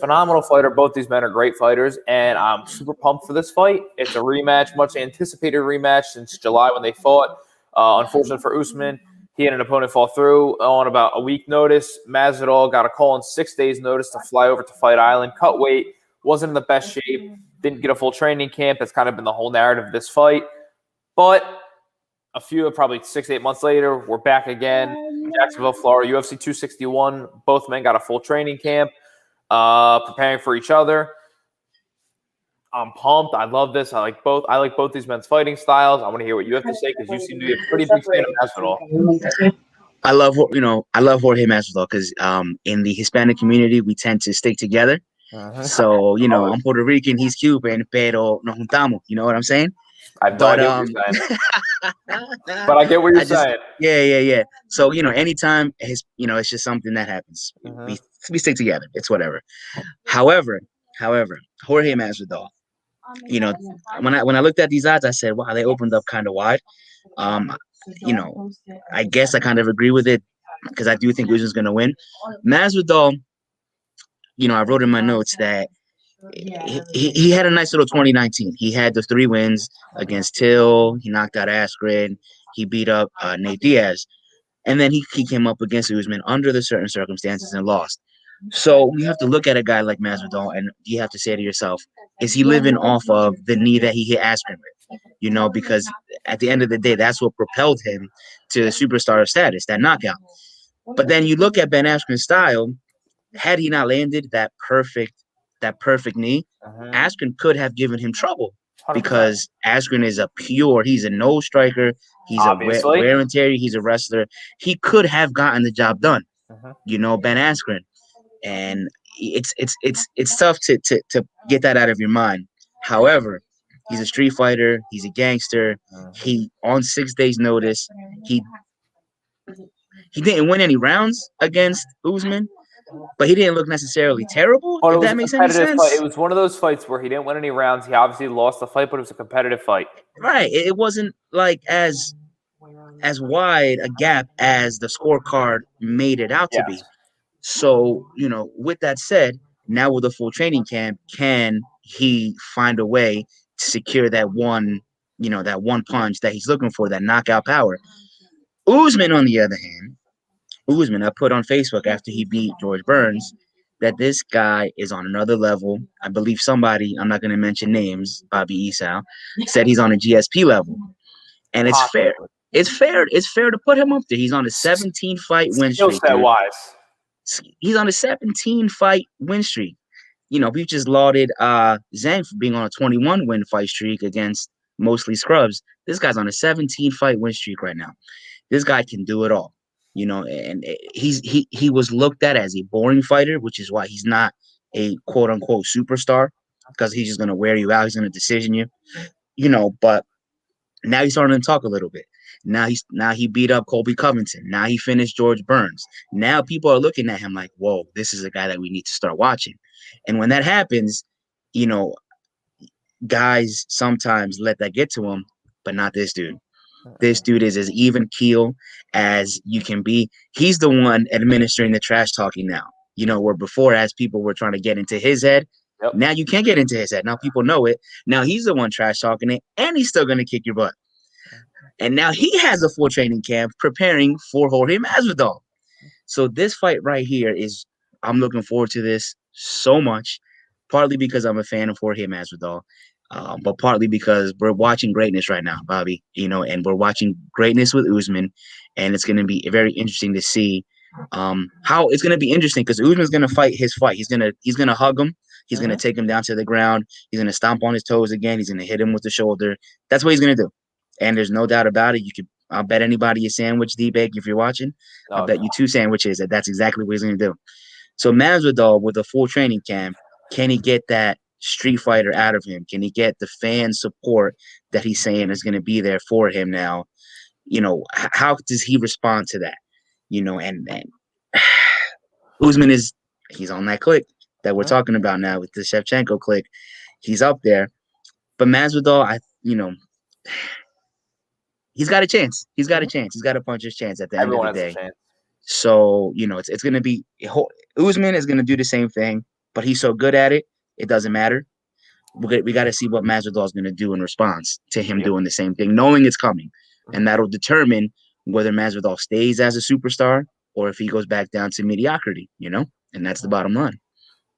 Speaker 2: Phenomenal fighter. Both these men are great fighters, and I'm super pumped for this fight. It's a rematch, much anticipated rematch since July when they fought. Unfortunately for Usman, he had an opponent fall through on about a week notice. Masvidal got a call on 6 days notice to fly over to Fight Island, cut weight, wasn't in the best shape, didn't get a full training camp. That's kind of been the whole narrative of this fight. But probably 6-8 months later, we're back again. Jacksonville, Florida, UFC 261. Both men got a full training camp, preparing for each other. I'm pumped. I love this. I like both these men's fighting styles. I want to hear what you have to say because you seem to be a pretty big fan of Masvidal.
Speaker 3: I love Jorge Masvidal because in the Hispanic community we tend to stick together. So I'm Puerto Rican, he's Cuban, pero nos juntamos. You know what I'm saying?
Speaker 2: I have no idea what you're saying. But I get what you're saying.
Speaker 3: Yeah. So anytime it's just something that happens. We stick together. It's whatever. However, Jorge Masvidal. When I looked at these odds, I said, wow, they opened up kind of wide. I guess I kind of agree with it because I do think Usman's going to win. Masvidal, I wrote in my notes that he had a nice little 2019. He had the 3 wins against Till. He knocked out Askren. He beat up Nate Diaz. And then he came up against Usman under the certain circumstances and lost. So you have to look at a guy like Masvidal and you have to say to yourself, is he living off of the knee that he hit Askren with? Because at the end of the day, that's what propelled him to the superstar status, that knockout. But then you look at Ben Askren's style. Had he not landed that perfect knee, Askren could have given him trouble 100%. Because Askren is he's a nose striker. He's
Speaker 2: Obviously.
Speaker 3: a wear and tear. He's a wrestler. He could have gotten the job done, Ben Askren. And it's tough to get that out of your mind. However, he's a street fighter. He's a gangster. He on 6 days notice. He didn't win any rounds against Usman, but he didn't look necessarily terrible. If that makes any sense.
Speaker 2: Fight. It was one of those fights where he didn't win any rounds. He obviously lost the fight, but it was a competitive fight.
Speaker 3: Right. It wasn't like as wide a gap as the scorecard made it out to be. So, with that said, now with a full training camp, can he find a way to secure that one punch that he's looking for, that knockout power? Usman, on the other hand, I put on Facebook after he beat George Burns that this guy is on another level. I believe somebody, I'm not going to mention names, Bobby Esau, said he's on a GSP level. And it's fair. It's fair to put him up there. He's on a 17-fight win streak.
Speaker 2: Skill set wise.
Speaker 3: He's on a 17-fight win streak. We've just lauded Zhang for being on a 21-win fight streak against mostly scrubs. This guy's on a 17-fight win streak right now. This guy can do it all. And he was looked at as a boring fighter, which is why he's not a quote unquote superstar, because he's just gonna wear you out. He's gonna decision you, But now he's starting to talk a little bit. Now he beat up Colby Covington. Now he finished George Burns. Now people are looking at him like, whoa, this is a guy that we need to start watching. And when that happens, guys sometimes let that get to him, but not this dude. This dude is as even keel as you can be. He's the one administering the trash talking now. Where before, as people were trying to get into his head,
Speaker 2: Yep.
Speaker 3: now you can't get into his head. Now people know it. Now he's the one trash talking it, and he's still going to kick your butt. And now he has a full training camp preparing for Jorge Masvidal. So this fight right here I'm looking forward to this so much, partly because I'm a fan of Jorge Masvidal, but partly because we're watching greatness right now, Bobby, and we're watching greatness with Usman, and it's going to be very interesting to see how it's going to be interesting because Usman's going to fight his fight. He's going to hug him. He's going to take him down to the ground. He's going to stomp on his toes again. He's going to hit him with the shoulder. That's what he's going to do. And there's no doubt about it. I'll bet anybody a sandwich, D-Bag, if you're watching. I'll bet you 2 sandwiches that's exactly what he's going to do. So Masvidal, with a full training camp, can he get that street fighter out of him? Can he get the fan support that he's saying is going to be there for him now? How does he respond to that? And Usman he's on that click that we're talking about now with the Shevchenko click. He's up there. But Masvidal, he's got a chance. He's got a chance. He's got a puncher's chance at the end of the day. So, it's going to be Usman is going to do the same thing, but he's so good at it, it doesn't matter. We got to see what Masvidal is going to do in response to him doing the same thing, knowing it's coming. And that'll determine whether Masvidal stays as a superstar or if he goes back down to mediocrity, and that's the bottom line.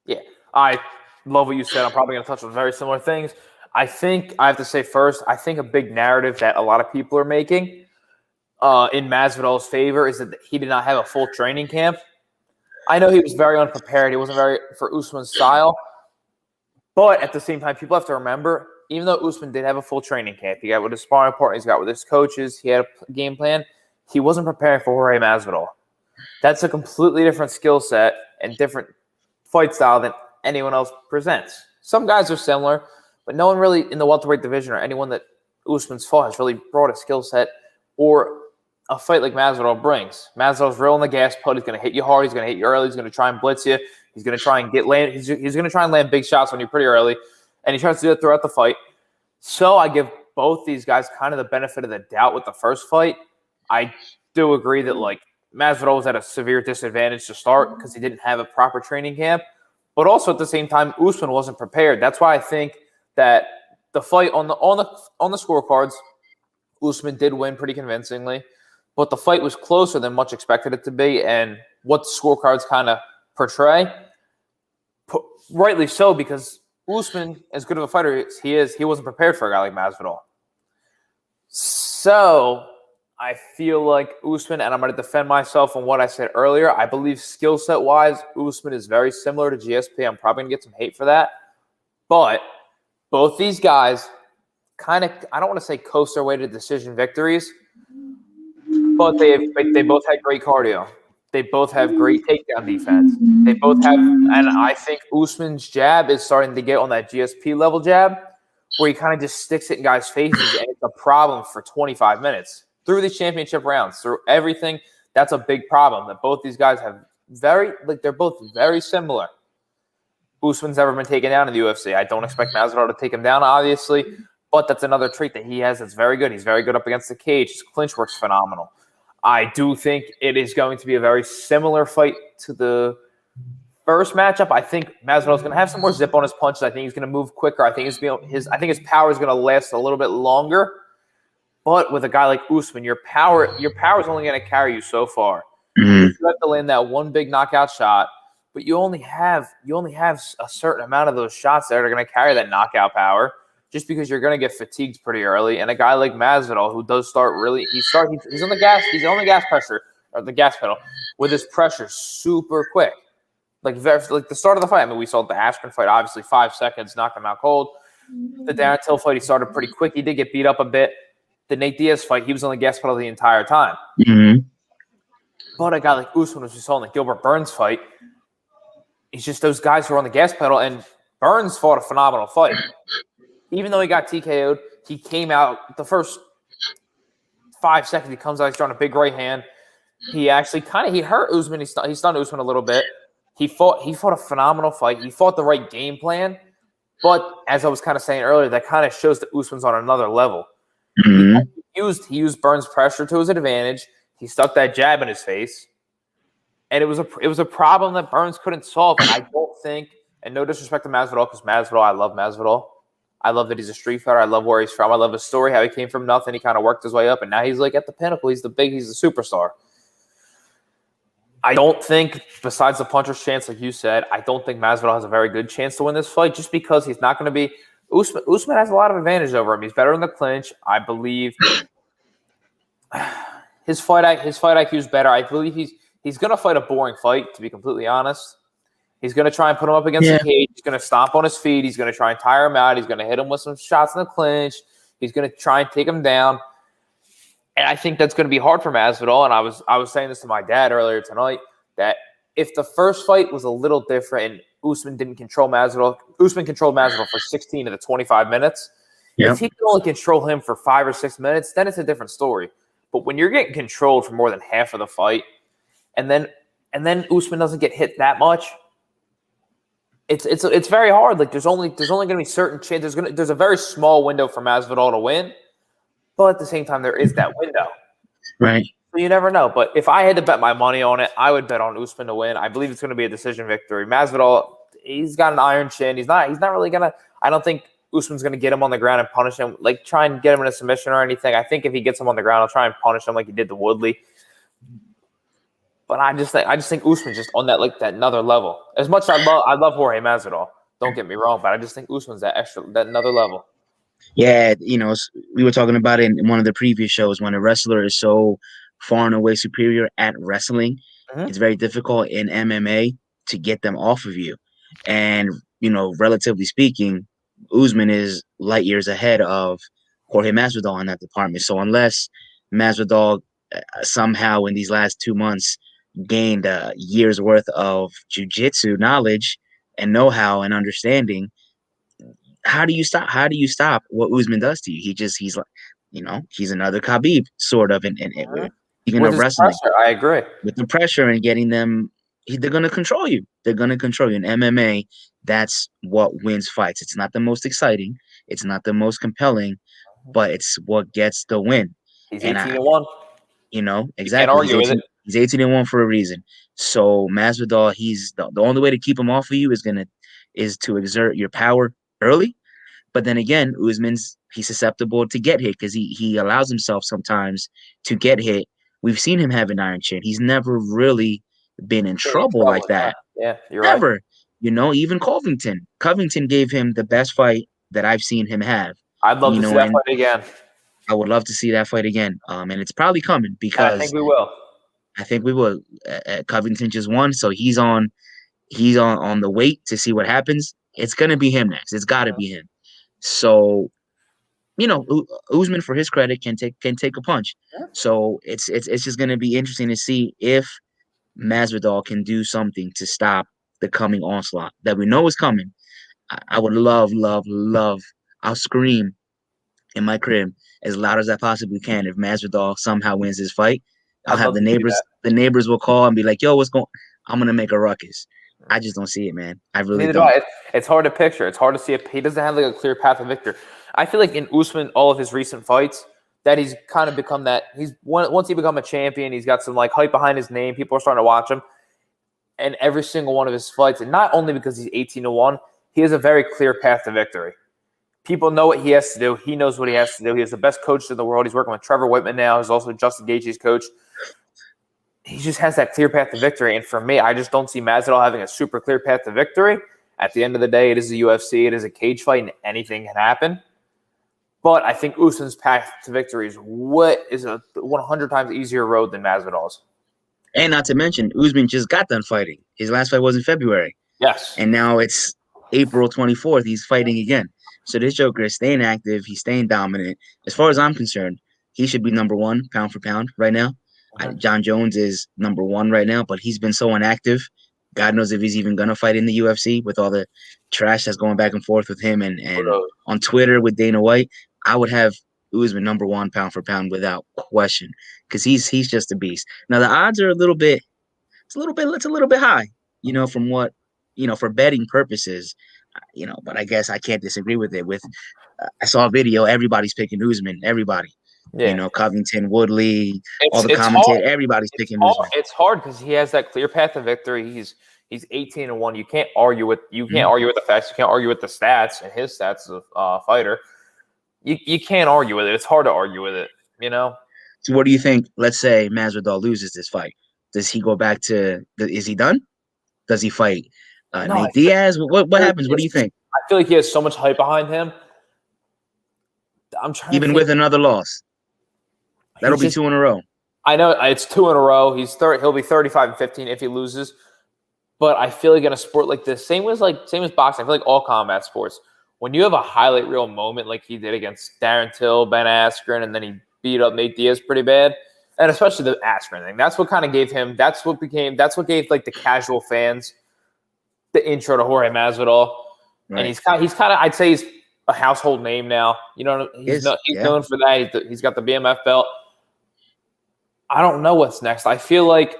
Speaker 2: Yeah, I love what you said. I'm probably going to touch on very similar things. I think I have to say first, I think a big narrative that a lot of people are making in Masvidal's favor is that he did not have a full training camp. I know he was very unprepared. He wasn't very for Usman's style. But at the same time, people have to remember, even though Usman did have a full training camp, he got with his sparring partner, he's got with his coaches, he had a game plan, he wasn't preparing for Jorge Masvidal. That's a completely different skill set and different fight style than anyone else presents. Some guys are similar, but no one really in the welterweight division or anyone that Usman's fought has really brought a skill set or a fight like Masvidal brings. Masvidal's real on the gas pedal. He's going to hit you hard. He's going to hit you early. He's going to try and blitz you. He's going to try and he's going to try and land big shots on you pretty early, and he tries to do that throughout the fight. So I give both these guys kind of the benefit of the doubt with the first fight. I do agree that Masvidal was at a severe disadvantage to start because he didn't have a proper training camp, but also at the same time, Usman wasn't prepared. That's why I think that the fight on the scorecards, Usman did win pretty convincingly, but the fight was closer than much expected it to be, and what the scorecards kind of portray, rightly so, because Usman, as good of a fighter as he is, he wasn't prepared for a guy like Masvidal. So I feel like Usman, and I'm going to defend myself on what I said earlier, I believe skill set wise, Usman is very similar to GSP. I'm probably going to get some hate for that, but both these guys kind of, I don't want to say coast their way to decision victories, but they both had great cardio. They both have great takedown defense. They both have, and I think Usman's jab is starting to get on that GSP level jab where he kind of just sticks it in guys' faces, and it's a problem for 25 minutes. Through the championship rounds, through everything, that's a big problem that both these guys have they're both very similar. Usman's never been taken down in the UFC. I don't expect Masvidal to take him down, obviously, but that's another trait that he has that's very good. He's very good up against the cage. His clinch work's phenomenal. I do think it is going to be a very similar fight to the first matchup. I think Masvidal's going to have some more zip on his punches. I think he's going to move quicker. I think his power is going to last a little bit longer. But with a guy like Usman, your power is only going to carry you so far. You have to land that one big knockout shot, but you only have a certain amount of those shots that are going to carry that knockout power. Just because you're going to get fatigued pretty early, and a guy like Masvidal who does start really, he's on the gas pressure or the gas pedal with his pressure super quick, like the start of the fight. I mean, we saw the Askren fight, obviously 5 seconds knocked him out cold. The Darren Till fight, he started pretty quick. He did get beat up a bit. The Nate Diaz fight, he was on the gas pedal the entire time. But a guy like Usman, as we saw in the Gilbert Burns fight, he's just those guys who are on the gas pedal, and Burns fought a phenomenal fight. Even though he got TKO'd, he came out the first 5 seconds. He comes out, he's throwing a big right hand. He actually he hurt Usman. He stunned Usman a little bit. He fought a phenomenal fight. He fought the right game plan. But as I was kind of saying earlier, that kind of shows that Usman's on another level. He He used Burns' pressure to his advantage. He stuck that jab in his face, and it was a problem that Burns couldn't solve. And I don't think, and no disrespect to Masvidal, because Masvidal, I love Masvidal. I love that he's a street fighter. I love where he's from. I love his story, how he came from nothing. He kind of worked his way up, and now he's like at the pinnacle. He's the superstar. I don't think, besides the puncher's chance, like you said, I don't think Masvidal has a very good chance to win this fight, just because he's not going to be. Usman has a lot of advantage over him. He's better in the clinch. I believe his fight IQ is better. I believe he's going to fight a boring fight, to be completely honest. He's going to try and put him up against the cage. He's going to stomp on his feet. He's going to try and tire him out. He's going to hit him with some shots in the clinch. He's going to try and take him down. And I think that's going to be hard for Masvidal. And I was saying this to my dad earlier tonight, that if the first fight was a little different and Usman didn't control Masvidal, Usman controlled Masvidal for 16 of the 25 minutes. Yep. If he can only control him for 5 or 6 minutes, then it's a different story. But when you're getting controlled for more than half of the fight, and then Usman doesn't get hit that much, it's very hard. Like there's only going to be certain chances. There's a very small window for Masvidal to win, but at the same time there is that window.
Speaker 3: Right.
Speaker 2: So you never know. But if I had to bet my money on it, I would bet on Usman to win. I believe it's going to be a decision victory. Masvidal, he's got an iron chin. He's not really going to – I don't think Usman's going to get him on the ground and punish him, like try and get him in a submission or anything. I think if he gets him on the ground, he'll try and punish him like he did to Woodley. But I just think Usman's just on that another level. As much as I love Jorge Masvidal, don't get me wrong, but I just think Usman's that another level.
Speaker 3: Yeah, we were talking about it in one of the previous shows. When a wrestler is so far and away superior at wrestling, it's very difficult in MMA to get them off of you. And relatively speaking, Usman is light years ahead of Jorge Masvidal in that department. So unless Masvidal somehow in these last 2 months gained a year's worth of jiu-jitsu knowledge and know-how and understanding, how do you stop what Usman does to you? He's like, he's another Khabib sort of, and speaking of wrestling,
Speaker 2: pressure, I agree
Speaker 3: with the pressure and getting them. They're going to control you. They're going to control you. In MMA, that's what wins fights. It's not the most exciting. It's not the most compelling, but it's what gets the win.
Speaker 2: He's 18-1.
Speaker 3: Exactly.
Speaker 2: Can't argue with it.
Speaker 3: He's 18-1 for a reason. So Masvidal, he's the only way to keep him off of you is to exert your power early. But then again, he's susceptible to get hit because he allows himself sometimes to get hit. We've seen him have an iron chin. He's never really been in trouble like that.
Speaker 2: Yeah, you're
Speaker 3: never.
Speaker 2: Right.
Speaker 3: Even Covington gave him the best fight that I've seen him have.
Speaker 2: I'd love to see that fight again.
Speaker 3: I would love to see that fight again. And it's probably coming because
Speaker 2: I think we will.
Speaker 3: Covington just won, so he's on the wait to see what happens. It's gonna be him next. It's got to be him. So, Usman, for his credit, can take a punch. Yeah. So it's just gonna be interesting to see if Masvidal can do something to stop the coming onslaught that we know is coming. I would love. I'll scream in my crib as loud as I possibly can if Masvidal somehow wins this fight. I'll have the neighbors. The neighbors will call and be like, "Yo, what's going?" I'm gonna make a ruckus. I just don't see it, man. I really don't.
Speaker 2: It's hard to picture. It's hard to see. He doesn't have a clear path of victory. I feel like in Usman, all of his recent fights, that he's kind of become that. Once he become a champion, he's got some hype behind his name. People are starting to watch him, and every single one of his fights, and not only because he's 18-1, he has a very clear path to victory. People know what he has to do. He knows what he has to do. He has the best coach in the world. He's working with Trevor Whitman now. He's also Justin Gaethje's coach. He just has that clear path to victory. And for me, I just don't see Masvidal having a super clear path to victory. At the end of the day, it is the UFC. It is a cage fight, and anything can happen. But I think Usman's path to victory is a 100 times easier road than Masvidal's.
Speaker 3: And not to mention, Usman just got done fighting. His last fight was in February.
Speaker 2: Yes.
Speaker 3: And now it's April 24th. He's fighting again. So this Joker is staying active. He's staying dominant. As far as I'm concerned, he should be number one pound for pound right now. John Jones is number one right now, but he's been so inactive. God knows if he's even going to fight in the UFC with all the trash that's going back and forth with him and on Twitter with Dana White. I would have Usman number one pound for pound without question because he's just a beast. Now, the odds are a little bit high, from what, for betting purposes, but I guess I can't disagree with it. I saw a video, everybody's picking Usman, everybody.
Speaker 2: Yeah.
Speaker 3: Covington, Woodley, all the
Speaker 2: It's hard.
Speaker 3: commentators, everybody's picking Usman.
Speaker 2: It's hard because he has that clear path to victory. He's 18-1. You can't argue with the facts. You can't argue with the stats and his stats as a fighter. You can't argue with it. It's hard to argue with it.
Speaker 3: So what do you think? Let's say Masvidal loses this fight. Does he go back to? Is he done? Does he fight Nate Diaz? What happens? What do you think?
Speaker 2: I feel like he has so much hype behind him. I'm trying
Speaker 3: even with another loss. That'll be 2 in a row.
Speaker 2: I know it's 2 in a row. He'll be 35-15 if he loses. But I feel like in a sport like this, same as boxing, I feel like all combat sports, when you have a highlight reel moment like he did against Darren Till, Ben Askren, and then he beat up Nate Diaz pretty bad, and especially the Askren thing, that's what kind of gave him. That's what gave like the casual fans the intro to Jorge Masvidal, right. And he's kind of I'd say he's a household name now. He's known for that. He's got the BMF belt. I don't know what's next. I feel like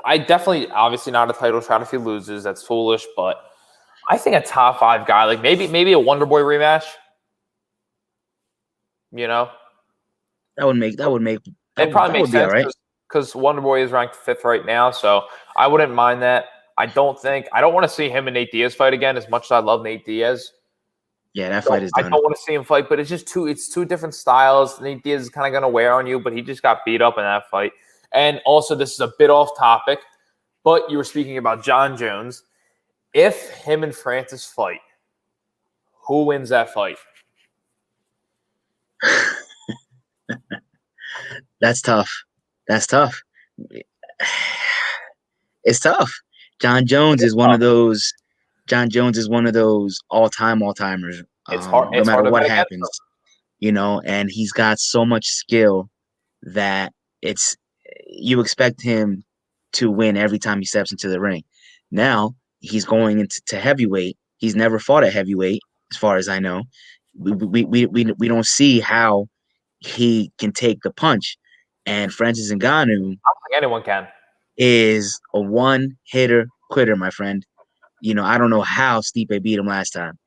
Speaker 2: I definitely, obviously not a title shot if he loses. That's foolish, but I think a top 5 guy, like maybe a Wonder Boy rematch. That
Speaker 3: would make
Speaker 2: it probably makes sense because Wonder Boy is ranked 5th right now, so I wouldn't mind that. I don't want to see him and Nate Diaz fight again as much as I love Nate Diaz.
Speaker 3: Yeah, that fight is done.
Speaker 2: I don't want to see him fight, but it's two different styles. Nate Diaz is kind of going to wear on you, but he just got beat up in that fight. And also, this is a bit off topic, but you were speaking about John Jones. If him and Francis fight, who wins that fight?
Speaker 3: That's tough. It's tough. John Jones is one of those all-timers.
Speaker 2: It's hard.
Speaker 3: No matter what happens, and he's got so much skill that you expect him to win every time he steps into the ring. Now he's going into heavyweight. He's never fought at heavyweight, as far as I know. We don't see how he can take the punch. And Francis Ngannou,
Speaker 2: I don't think anyone can,
Speaker 3: is a one-hitter quitter, my friend. I don't know how Stipe beat him last time.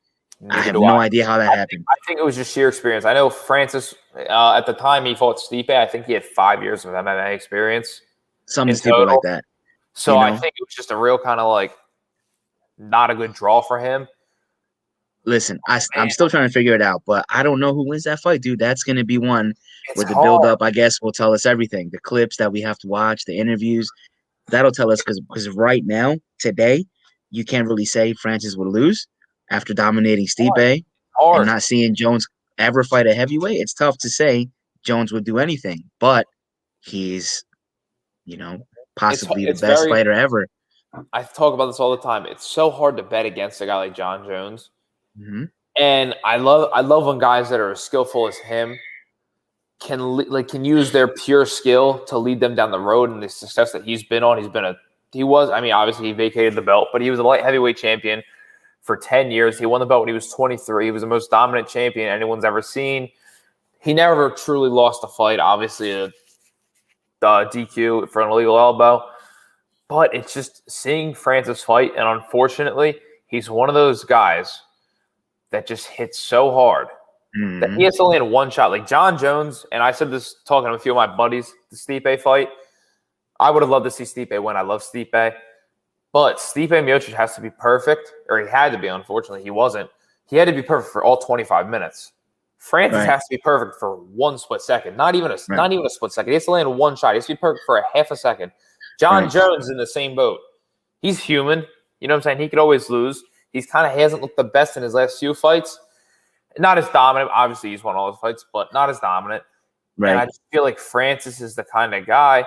Speaker 3: I have no idea how that happened.
Speaker 2: I think it was just sheer experience. I know Francis, at the time he fought Stipe, I think he had 5 years of MMA experience.
Speaker 3: Something stupid like that.
Speaker 2: So I think it was just a real kind of like not a good draw for him.
Speaker 3: Listen, I'm still trying to figure it out, but I don't know who wins that fight, dude. That's going to be one where the build-up, I guess, will tell us everything. The clips that we have to watch, the interviews, that'll tell us because right now, today, you can't really say Francis would lose after dominating Stipe and not seeing Jones ever fight a heavyweight. It's tough to say Jones would do anything, but he's, possibly the best fighter ever.
Speaker 2: I talk about this all the time. It's so hard to bet against a guy like John Jones.
Speaker 3: Mm-hmm.
Speaker 2: And I love when guys that are as skillful as him can use their pure skill to lead them down the road and the success that he's been on. Obviously he vacated the belt, but he was a light heavyweight champion for 10 years. He won the belt when he was 23. He was the most dominant champion anyone's ever seen. He never truly lost a fight, obviously a DQ for an illegal elbow. But it's just seeing Francis fight, and unfortunately, he's one of those guys that just hits so hard that he has to land one shot. Like John Jones, and I said this talking to a few of my buddies, the Stipe fight, I would have loved to see Stipe win. I love Stipe. But Stipe Miocic has to be perfect, or he had to be, unfortunately. He wasn't. He had to be perfect for all 25 minutes. Francis has to be perfect for 1 split second, not even a split second. He has to land one shot. He has to be perfect for a half a second. John Jones in the same boat. He's human. You know what I'm saying? He could always lose. He hasn't looked the best in his last few fights. Not as dominant. Obviously, he's won all his fights, but not as dominant. Right. And I just feel like Francis is the kind of guy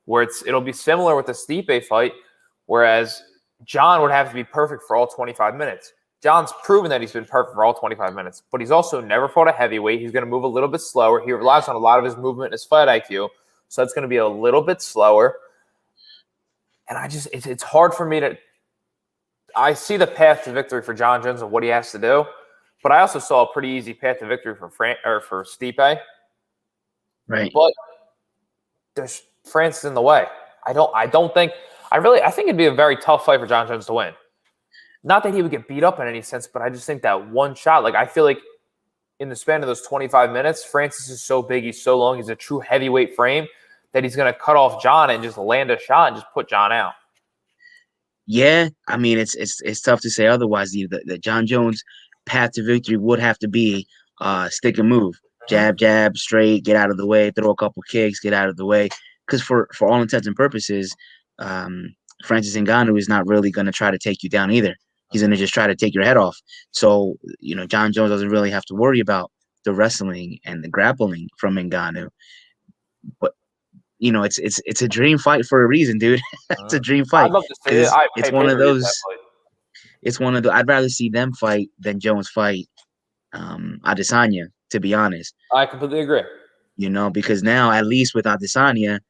Speaker 2: where it'll be similar with the Stipe fight, whereas John would have to be perfect for all 25 minutes. John's proven that he's been perfect for all 25 minutes, but he's also never fought a heavyweight. He's going to move a little bit slower. He relies on a lot of his movement and his fight IQ, so that's going to be a little bit slower. And it's hard for me to – I see the path to victory for John Jones and what he has to do, but I also saw a pretty easy path to victory for Stipe.
Speaker 3: Right.
Speaker 2: But there's Francis in the way. I think it'd be a very tough fight for John Jones to win. Not that he would get beat up in any sense, but I just think that one shot, like I feel like in the span of those 25 minutes, Francis is so big, he's so long, he's a true heavyweight frame that he's going to cut off John and just land a shot and just put John out.
Speaker 3: Yeah, I mean it's tough to say otherwise. The John Jones path to victory would have to be stick and move, jab, jab, straight, get out of the way, throw a couple kicks, get out of the way. Because for all intents and purposes, Francis Ngannou is not really going to try to take you down either. He's going to just try to take your head off. So John Jones doesn't really have to worry about the wrestling and the grappling from Ngannou. But it's a dream fight for a reason, dude. It's a dream fight.
Speaker 2: I'd love to see it.
Speaker 3: It's one of those. It's one of the. I'd rather see them fight than Jones fight Adesanya. To be honest,
Speaker 2: I completely agree.
Speaker 3: Because now at least with Adesanya,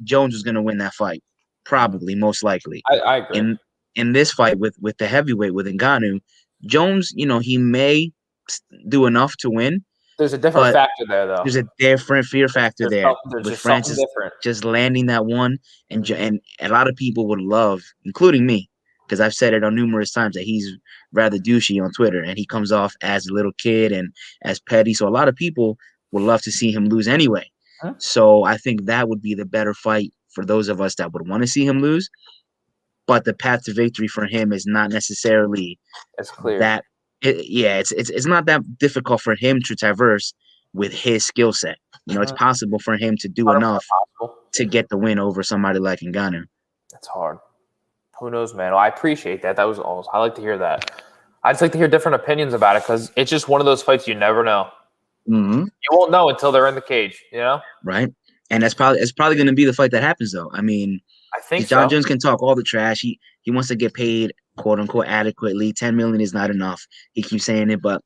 Speaker 3: Jones was going to win that fight, probably, most likely.
Speaker 2: I agree.
Speaker 3: In this fight with the heavyweight with Ngannou, Jones, he may do enough to win.
Speaker 2: There's a different factor there, though.
Speaker 3: There's a different fear factor there.
Speaker 2: There's
Speaker 3: with Francis just landing that one, and a lot of people would love, including me, because I've said it on numerous times that he's rather douchey on Twitter, and he comes off as a little kid and as petty. So a lot of people would love to see him lose anyway.
Speaker 2: Huh?
Speaker 3: So I think that would be the better fight for those of us that would want to see him lose. But the path to victory for him is not necessarily
Speaker 2: as clear.
Speaker 3: It's not that difficult for him to traverse with his skill set. It's possible for him to do enough to get the win over somebody like Ngannou.
Speaker 2: That's hard. Who knows, man? Well, I appreciate that. That was awesome. I like to hear that. I just like to hear different opinions about it because it's just one of those fights you never know.
Speaker 3: Mm-hmm.
Speaker 2: You won't know until they're in the cage,
Speaker 3: Right. And it's probably going to be the fight that happens, though. I mean,
Speaker 2: I think
Speaker 3: John Jones can talk all the trash. He wants to get paid, quote unquote, adequately. $10 million is not enough. He keeps saying it, but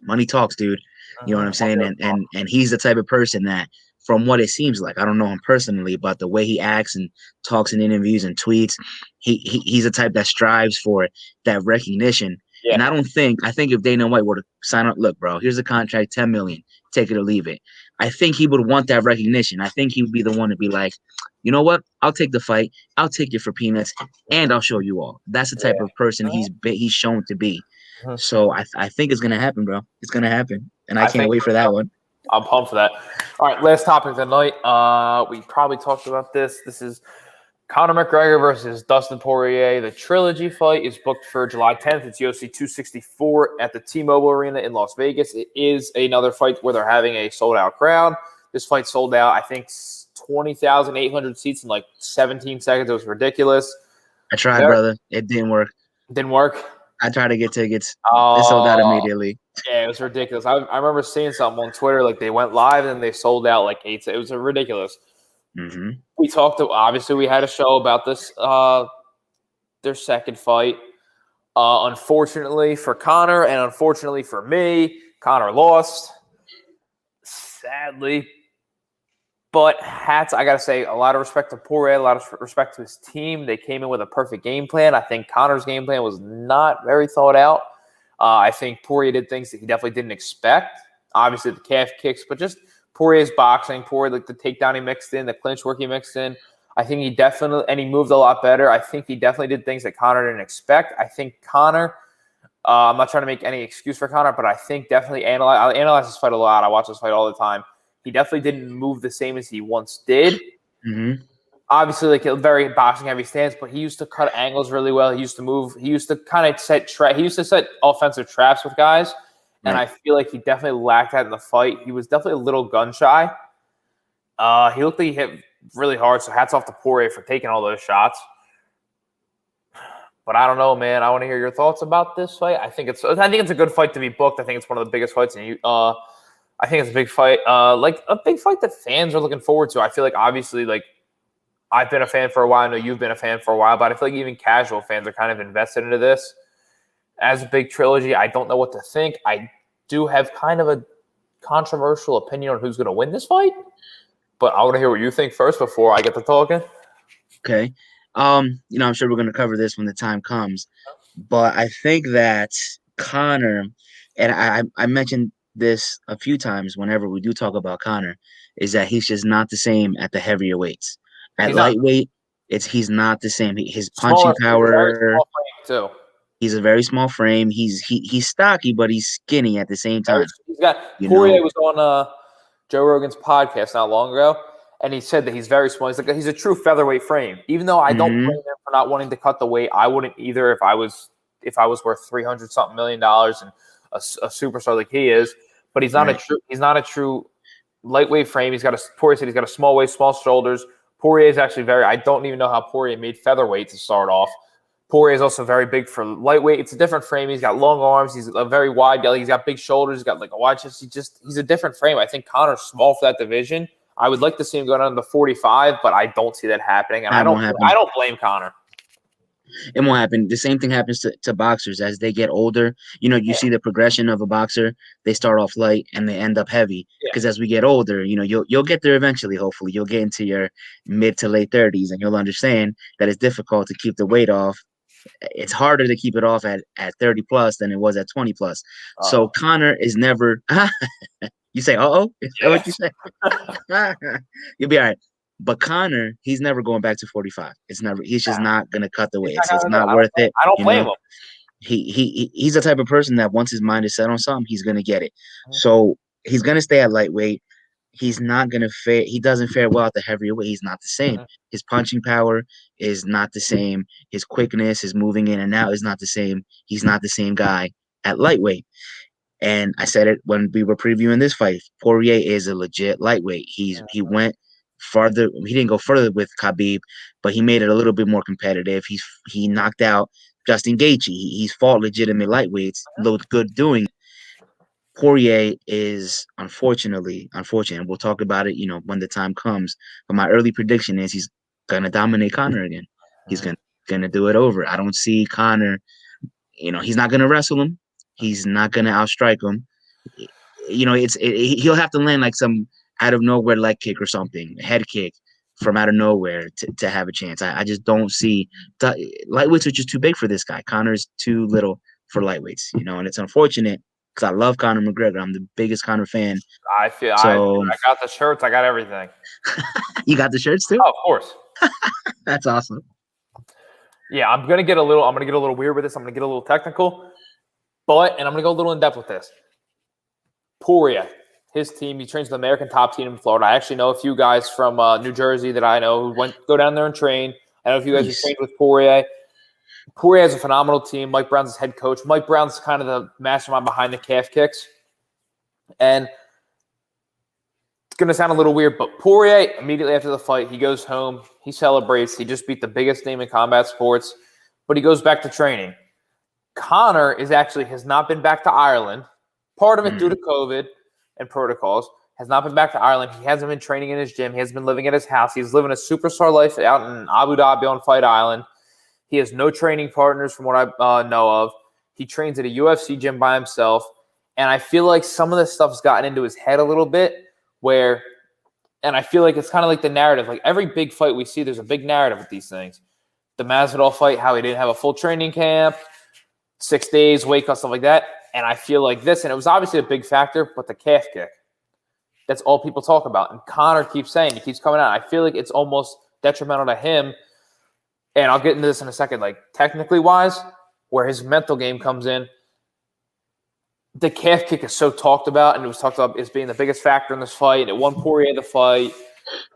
Speaker 3: money talks, dude. You know what I'm saying? And he's the type of person that, from what it seems like, I don't know him personally, but the way he acts and talks in interviews and tweets, he's the type that strives for that recognition. Yeah. And I think if Dana White were to sign up, look, bro, here's a contract, $10 million, take it or leave it. I think he would want that recognition. I think he would be the one to be like, you know what? I'll take the fight. I'll take you for peanuts, and I'll show you all. That's the type of person he's shown to be. So I think it's gonna happen, bro. It's gonna happen, and I can't wait for that one.
Speaker 2: I'm pumped for that. All right, last topic of the night. We probably talked about this. This is Conor McGregor versus Dustin Poirier. The trilogy fight is booked for July 10th. It's UFC 264 at the T-Mobile Arena in Las Vegas. It is another fight where they're having a sold-out crowd. This fight sold out, I think, 20,800 seats in like 17 seconds. It was ridiculous.
Speaker 3: I tried, brother. It didn't work.
Speaker 2: Didn't work?
Speaker 3: I tried to get tickets. It sold out immediately.
Speaker 2: Yeah, it was ridiculous. I remember seeing something on Twitter, like they went live and they sold out like 8. It was ridiculous.
Speaker 3: Mm-hmm.
Speaker 2: We obviously we had a show about this, their second fight. Unfortunately for Conor and unfortunately for me, Conor lost. Sadly. But I got to say, a lot of respect to Poirier, a lot of respect to his team. They came in with a perfect game plan. I think Conor's game plan was not very thought out. I think Poirier did things that he definitely didn't expect. Obviously, the calf kicks, but just Poirier's boxing, like the takedown he mixed in, the clinch work he mixed in. I think he moved a lot better. I think he definitely did things that Conor didn't expect. I think Conor, I'm not trying to make any excuse for Conor, but I think definitely I analyze this fight a lot. I watch this fight all the time. He definitely didn't move the same as he once did.
Speaker 3: Mm-hmm.
Speaker 2: Obviously, like a very boxing heavy stance, but he used to cut angles really well. He used to move. He used to kind of set offensive traps with guys. And I feel like he definitely lacked that in the fight. He was definitely a little gun shy. He looked like he hit really hard. So hats off to Poirier for taking all those shots. But I don't know, man. I want to hear your thoughts about this fight. I think it's a good fight to be booked. I think it's one of the biggest fights I think it's a big fight, like a big fight that fans are looking forward to. I feel like obviously, like I've been a fan for a while. I know you've been a fan for a while, but I feel like even casual fans are kind of invested into this. As a big trilogy, I don't know what to think. I do have kind of a controversial opinion on who's going to win this fight, but I want to hear what you think first before I get to talking.
Speaker 3: Okay. I'm sure we're going to cover this when the time comes, but I think that Conor, and I mentioned this a few times whenever we do talk about Conor, is that he's just not the same at the heavier weights. At lightweight, he's not the same. His punching power,
Speaker 2: too.
Speaker 3: He's a very small frame. He's stocky, but he's skinny at the same time.
Speaker 2: He's got Poirier was on Joe Rogan's podcast not long ago, and he said that he's very small. He's a true featherweight frame. Even though I don't blame him for not wanting to cut the weight, I wouldn't either if I was worth $300-something million and a superstar like he is. But he's not a true lightweight frame. Poirier said he's got a small waist, small shoulders. Poirier is actually I don't even know how Poirier made featherweight to start off. Poirier is also very big for lightweight. It's a different frame. He's got long arms. He's a very wide belly. He's got big shoulders. He's got like a wide chest. He's a different frame. I think Conor's small for that division. I would like to see him go down to 45, but I don't see that happening. And I don't blame Conor.
Speaker 3: It won't happen. The same thing happens to boxers as they get older. You see the progression of a boxer. They start off light and they end up heavy. Because as we get older, you'll get there eventually. Hopefully, you'll get into your mid to late 30s, and you'll understand that it's difficult to keep the weight off. It's harder to keep it off at 30 plus than it was at 20 plus. So Conor is never. You say, is that what you say? You'll be all right. But Conor, he's never going back to 45. He's just not gonna cut the weight. It's not worth it.
Speaker 2: I don't blame him.
Speaker 3: He's the type of person that once his mind is set on something, he's gonna get it. So he's gonna stay at lightweight. He's not gonna fare. He doesn't fare well at the heavier weight. He's not the same. His punching power is not the same. His quickness, his moving in and out is not the same. He's not the same guy at lightweight. And I said it when we were previewing this fight. Poirier is a legit lightweight. He went farther. He didn't go further with Khabib, but he made it a little bit more competitive. He knocked out Justin Gaethje. He's fought legitimate lightweights. Looked good doing it. Poirier is unfortunate. We'll talk about it, when the time comes. But my early prediction is he's gonna dominate Conor again. He's gonna do it over. I don't see Conor. He's not gonna wrestle him. He's not gonna outstrike him. He'll have to land like some out of nowhere leg kick or something, head kick from out of nowhere to have a chance. I just don't see lightweights are just too big for this guy. Conor's too little for lightweights, and it's unfortunate. Because I love Conor McGregor. I'm the biggest Conor fan.
Speaker 2: I got the shirts. I got everything.
Speaker 3: You got the shirts too?
Speaker 2: Oh, of course.
Speaker 3: That's awesome.
Speaker 2: Yeah, I'm gonna get a little weird with this. I'm gonna get a little technical, and I'm gonna go a little in depth with this. Poirier, his team. He trains the American top team in Florida. I actually know a few guys from New Jersey that I know who go down there and train. I know a few guys who trained with Poirier. Poirier has a phenomenal team. Mike Brown's his head coach. Mike Brown's kind of the mastermind behind the calf kicks. And it's going to sound a little weird, but Poirier, immediately after the fight, he goes home. He celebrates. He just beat the biggest name in combat sports, but he goes back to training. Conor has not been back to Ireland. Part of it due to COVID and protocols. Has not been back to Ireland. He hasn't been training in his gym. He hasn't been living at his house. He's living a superstar life out in Abu Dhabi on Fight Island. He has no training partners from what I know of. He trains at a UFC gym by himself. And I feel like some of this stuff's gotten into his head a little bit and I feel like it's kind of like the narrative. Like every big fight we see, there's a big narrative with these things. The Masvidal fight, how he didn't have a full training camp, 6 days, weight cut, stuff like that. And I feel like this, and it was obviously a big factor, but the calf kick. That's all people talk about. And Conor keeps saying, he keeps coming out. I feel like it's almost detrimental to him. And I'll get into this in a second, like technically wise, where his mental game comes in. The calf kick is so talked about, and it was talked about as being the biggest factor in this fight. It won Poirier the fight.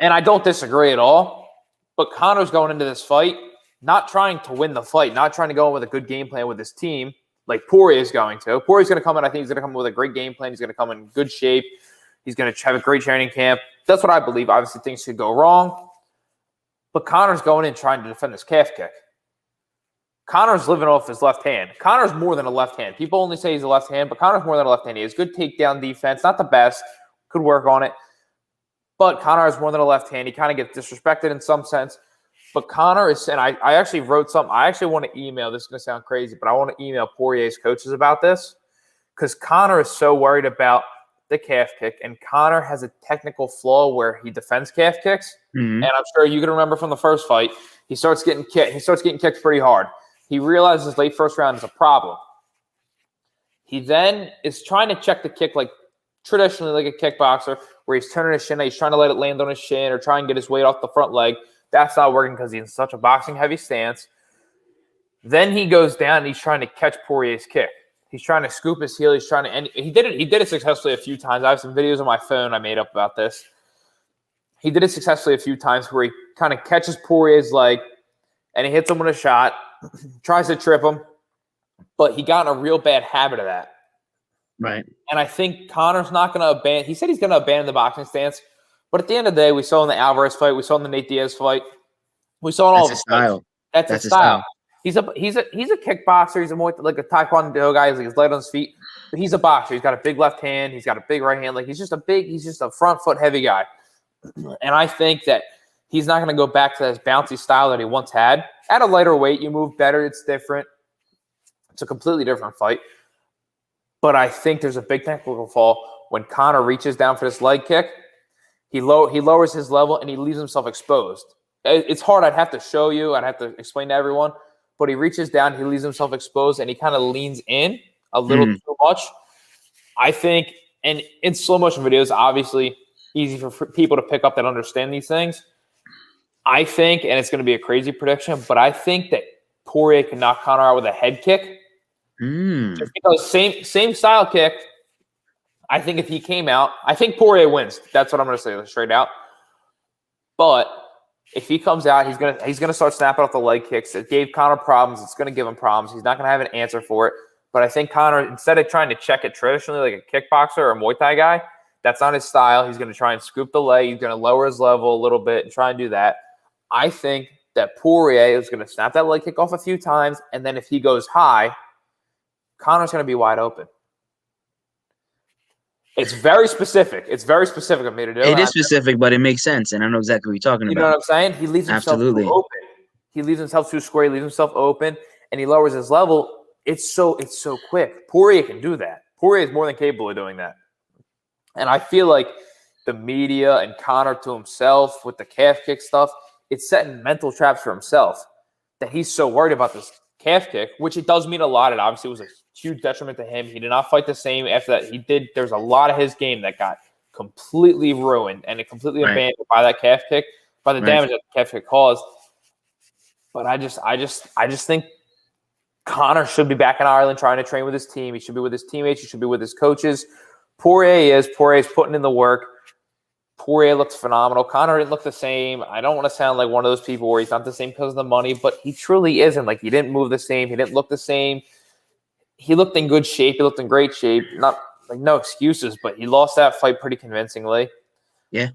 Speaker 2: And I don't disagree at all. But Conor's going into this fight not trying to win the fight, not trying to go in with a good game plan with his team like Poirier is going to. Poirier's going to come in. I think he's going to come in with a great game plan. He's going to come in good shape. He's going to have a great training camp. That's what I believe. Obviously, things could go wrong. But Conor's going in trying to defend his calf kick. Conor's living off his left hand. Conor's more than a left hand. People only say he's a left hand, but Conor's more than a left hand. He has good takedown defense. Not the best. Could work on it. But Conor has more than a left hand. He kind of gets disrespected in some sense. But Conor is, and I actually wrote something. I actually want to email. This is going to sound crazy, but I want to email Poirier's coaches about this because Conor is so worried about the calf kick, and Conor has a technical flaw where he defends calf kicks. And I'm sure you can remember from the first fight, he starts getting kicked. He starts getting kicked pretty hard. He realizes late first round is a problem. He then is trying to check the kick like traditionally like a kickboxer, where he's turning his shin, he's trying to let it land on his shin or try and get his weight off the front leg. That's not working because he's in such a boxing heavy stance. Then he goes down and he's trying to catch Poirier's kick. He's trying to scoop his heel. He's trying to, and he did it successfully a few times. I have some videos on my phone I made up about this. He did it successfully a few times where he kind of catches Poirier's leg and he hits him with a shot, tries to trip him, but he got in a real bad habit of that.
Speaker 3: Right.
Speaker 2: And I think Conor's not going to abandon. He said he's going to abandon the boxing stance, but at the end of the day, we saw in the Alvarez fight, we saw in the Nate Diaz fight, we saw in all of his
Speaker 3: style.
Speaker 2: That's his style. He's a kickboxer. He's like a taekwondo guy. He's light on his feet, but he's a boxer. He's got a big left hand. He's got a big right hand. Like he's just a front foot heavy guy. And I think that he's not going to go back to that bouncy style that he once had. At a lighter weight, you move better. It's different. It's a completely different fight. But I think there's a big technical fall when Conor reaches down for this leg kick. He lowers his level and he leaves himself exposed. It's hard. I'd have to show you. I'd have to explain to everyone. But he reaches down, he leaves himself exposed, and he kind of leans in a little too much. I think, and in slow motion videos, obviously easy for people to pick up that understand these things. I think, and it's going to be a crazy prediction, but I think that Poirier can knock Conor out with a head kick. Just because same style kick. I think if he came out, I think Poirier wins. That's what I'm going to say straight out. But if he comes out, he's gonna start snapping off the leg kicks. It gave Conor problems. It's going to give him problems. He's not going to have an answer for it. But I think Conor, instead of trying to check it traditionally like a kickboxer or a Muay Thai guy, that's not his style. He's going to try and scoop the leg. He's going to lower his level a little bit and try and do that. I think that Poirier is going to snap that leg kick off a few times, and then if he goes high, Conor's going to be wide open. It's very specific. It's very specific of me to do.
Speaker 3: It is specific, but it makes sense, and I know exactly what you're talking about.
Speaker 2: You know what I'm saying? He leaves himself too open. He leaves himself too square. He leaves himself open, and he lowers his level. It's so quick. Poirier can do that. Poirier is more than capable of doing that. And I feel like the media and Conor to himself with the calf kick stuff, it's setting mental traps for himself that he's so worried about this calf kick, which it does mean a lot. It obviously was a huge detriment to him. He did not fight the same after that. There's a lot of his game that got completely ruined and it completely abandoned by that calf kick, by the damage that the calf kick caused. But I just think Conor should be back in Ireland trying to train with his team. He should be with his teammates. He should be with his coaches. Poirier's putting in the work. Poirier looks phenomenal. Conor didn't look the same. I don't want to sound like one of those people where he's not the same because of the money, but he truly isn't. Like, he didn't move the same. He didn't look the same. He looked in good shape. He looked in great shape. Not like no excuses, but he lost that fight pretty convincingly. Yeah.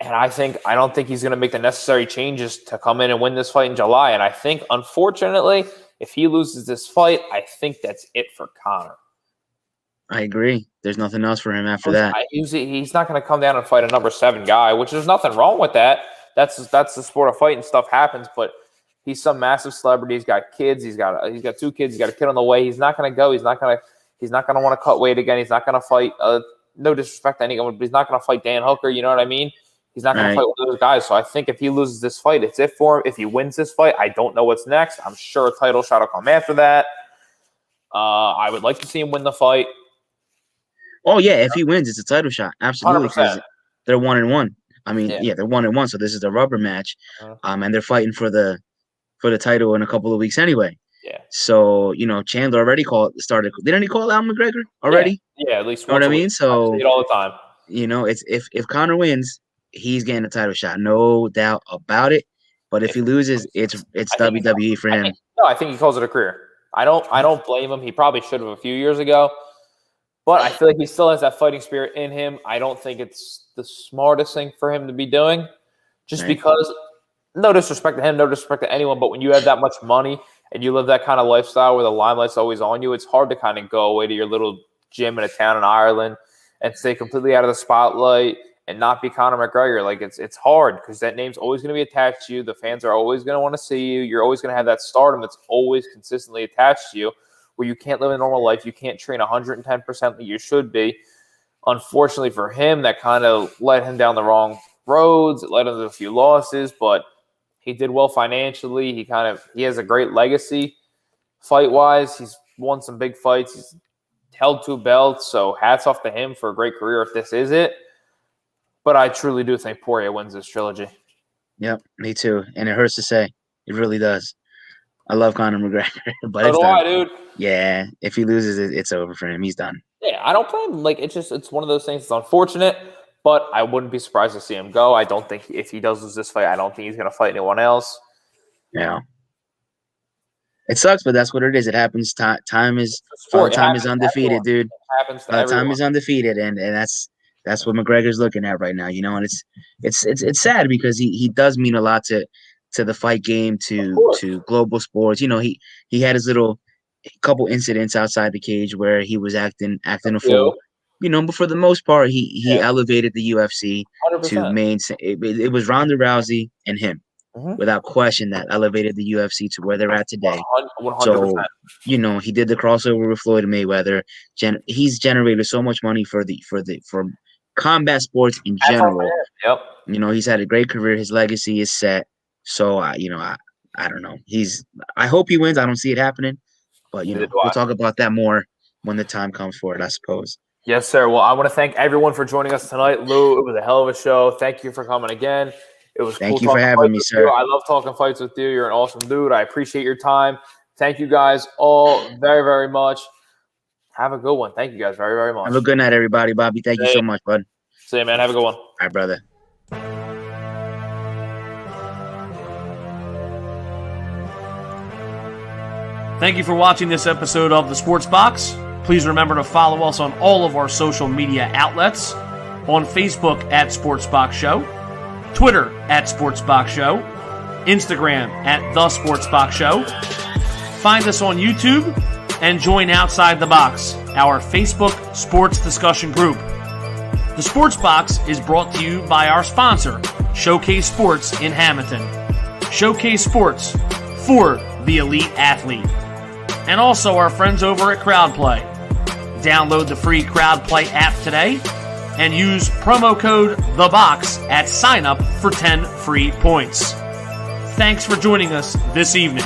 Speaker 2: And I don't think he's going to make the necessary changes to come in and win this fight in July. And I think, unfortunately, if he loses this fight, I think that's it for Conor.
Speaker 3: I agree. There's nothing else for him after that.
Speaker 2: He's not going to come down and fight a number 7 guy, which there's nothing wrong with that. That's the sport of fighting. Stuff happens, but he's some massive celebrity. He's got kids. He's got 2 kids. He's got a kid on the way. He's not going to go. He's not going to want to cut weight again. He's not going to fight. No disrespect to anyone, but he's not going to fight Dan Hooker. You know what I mean? He's not going to fight one of those guys. So I think if he loses this fight, it's it for him. If he wins this fight, I don't know what's next. I'm sure a title shot will come after that. I would like to see him win the fight.
Speaker 3: Oh, yeah. If he wins, it's a title shot. Absolutely. 'Cause they're 1-1. I mean, they're 1-1. So this is the rubber match. And they're fighting for the title in a couple of weeks anyway. Yeah. So, Chandler already started. Didn't he call out McGregor already?
Speaker 2: Yeah, at least
Speaker 3: once. You know what I mean? So
Speaker 2: I see it all the time.
Speaker 3: It's if Conor wins, he's getting a title shot, no doubt about it. But if he loses, it's WWE for him.
Speaker 2: I think he calls it a career. I don't blame him. He probably should have a few years ago. But I feel like he still has that fighting spirit in him. I don't think it's the smartest thing for him to be doing. Just because, no disrespect to him, no disrespect to anyone, but when you have that much money and you live that kind of lifestyle where the limelight's always on you, it's hard to kind of go away to your little gym in a town in Ireland and stay completely out of the spotlight and not be Conor McGregor. Like, it's hard because that name's always going to be attached to you. The fans are always going to want to see you. You're always going to have that stardom that's always consistently attached to you, where you can't live a normal life. You can't train 110% like you should be. Unfortunately for him, that kind of led him down the wrong roads. It led him to a few losses, but he did well financially. He has a great legacy fight-wise. He's won some big fights. He's held 2 belts, so hats off to him for a great career if this is it. But I truly do think Poirier wins this trilogy.
Speaker 3: Yep, me too. And it hurts to say. It really does. I love Conor McGregor, but
Speaker 2: So
Speaker 3: it's
Speaker 2: do
Speaker 3: done.
Speaker 2: I, dude.
Speaker 3: Yeah, if he loses, it's over for him. He's done.
Speaker 2: Yeah, I don't blame him. Like, it's one of those things. It's unfortunate, but I wouldn't be surprised to see him go. I don't think if he does lose this fight, I don't think he's going to fight anyone else.
Speaker 3: Yeah. It sucks, but that's what it is. It happens. Time is
Speaker 2: Sport.
Speaker 3: time is undefeated, dude.
Speaker 2: It happens to everyone.
Speaker 3: Time is undefeated, and that's what McGregor's looking at right now. You know, and it's sad because he does mean a lot to the fight game, to global sports. You know, he had his little couple incidents outside the cage where he was acting a fool. You know, but for the most part, he elevated the UFC
Speaker 2: 100%.
Speaker 3: to main. It was Ronda Rousey and him. Without question, that elevated the UFC to where they're at today.
Speaker 2: 100%.
Speaker 3: So, you know, he did the crossover with Floyd Mayweather. He's generated so much money for combat sports in general.
Speaker 2: Yep.
Speaker 3: You know, he's had a great career. His legacy is set. So, I don't know. I hope he wins. I don't see it happening, but you know, we'll talk about that more when the time comes for it, I suppose.
Speaker 2: Yes, sir. Well, I want to thank everyone for joining us tonight. Lou, it was a hell of a show. Thank you for coming again. It was
Speaker 3: Thank
Speaker 2: cool
Speaker 3: you for having me, sir.
Speaker 2: I love talking fights with you. You're an awesome dude. I appreciate your time. Thank you guys all very, very much. Have a good one. Thank you guys very, very much.
Speaker 3: Have a good night, everybody. Bobby, thank you so much, bud.
Speaker 2: See you, man. Have a good one.
Speaker 3: All right, brother.
Speaker 1: Thank you for watching this episode of The Sports Box. Please remember to follow us on all of our social media outlets. On Facebook at Sports Box Show, Twitter at Sports Box Show, Instagram at The Sports Box Show. Find us on YouTube and join Outside the Box, our Facebook sports discussion group. The Sports Box is brought to you by our sponsor, Showcase Sports in Hammonton. Showcase Sports for the elite athlete. And also our friends over at CrowdPlay. Download the free CrowdPlay app today and use promo code THEBOX at sign up for 10 free points. Thanks for joining us this evening.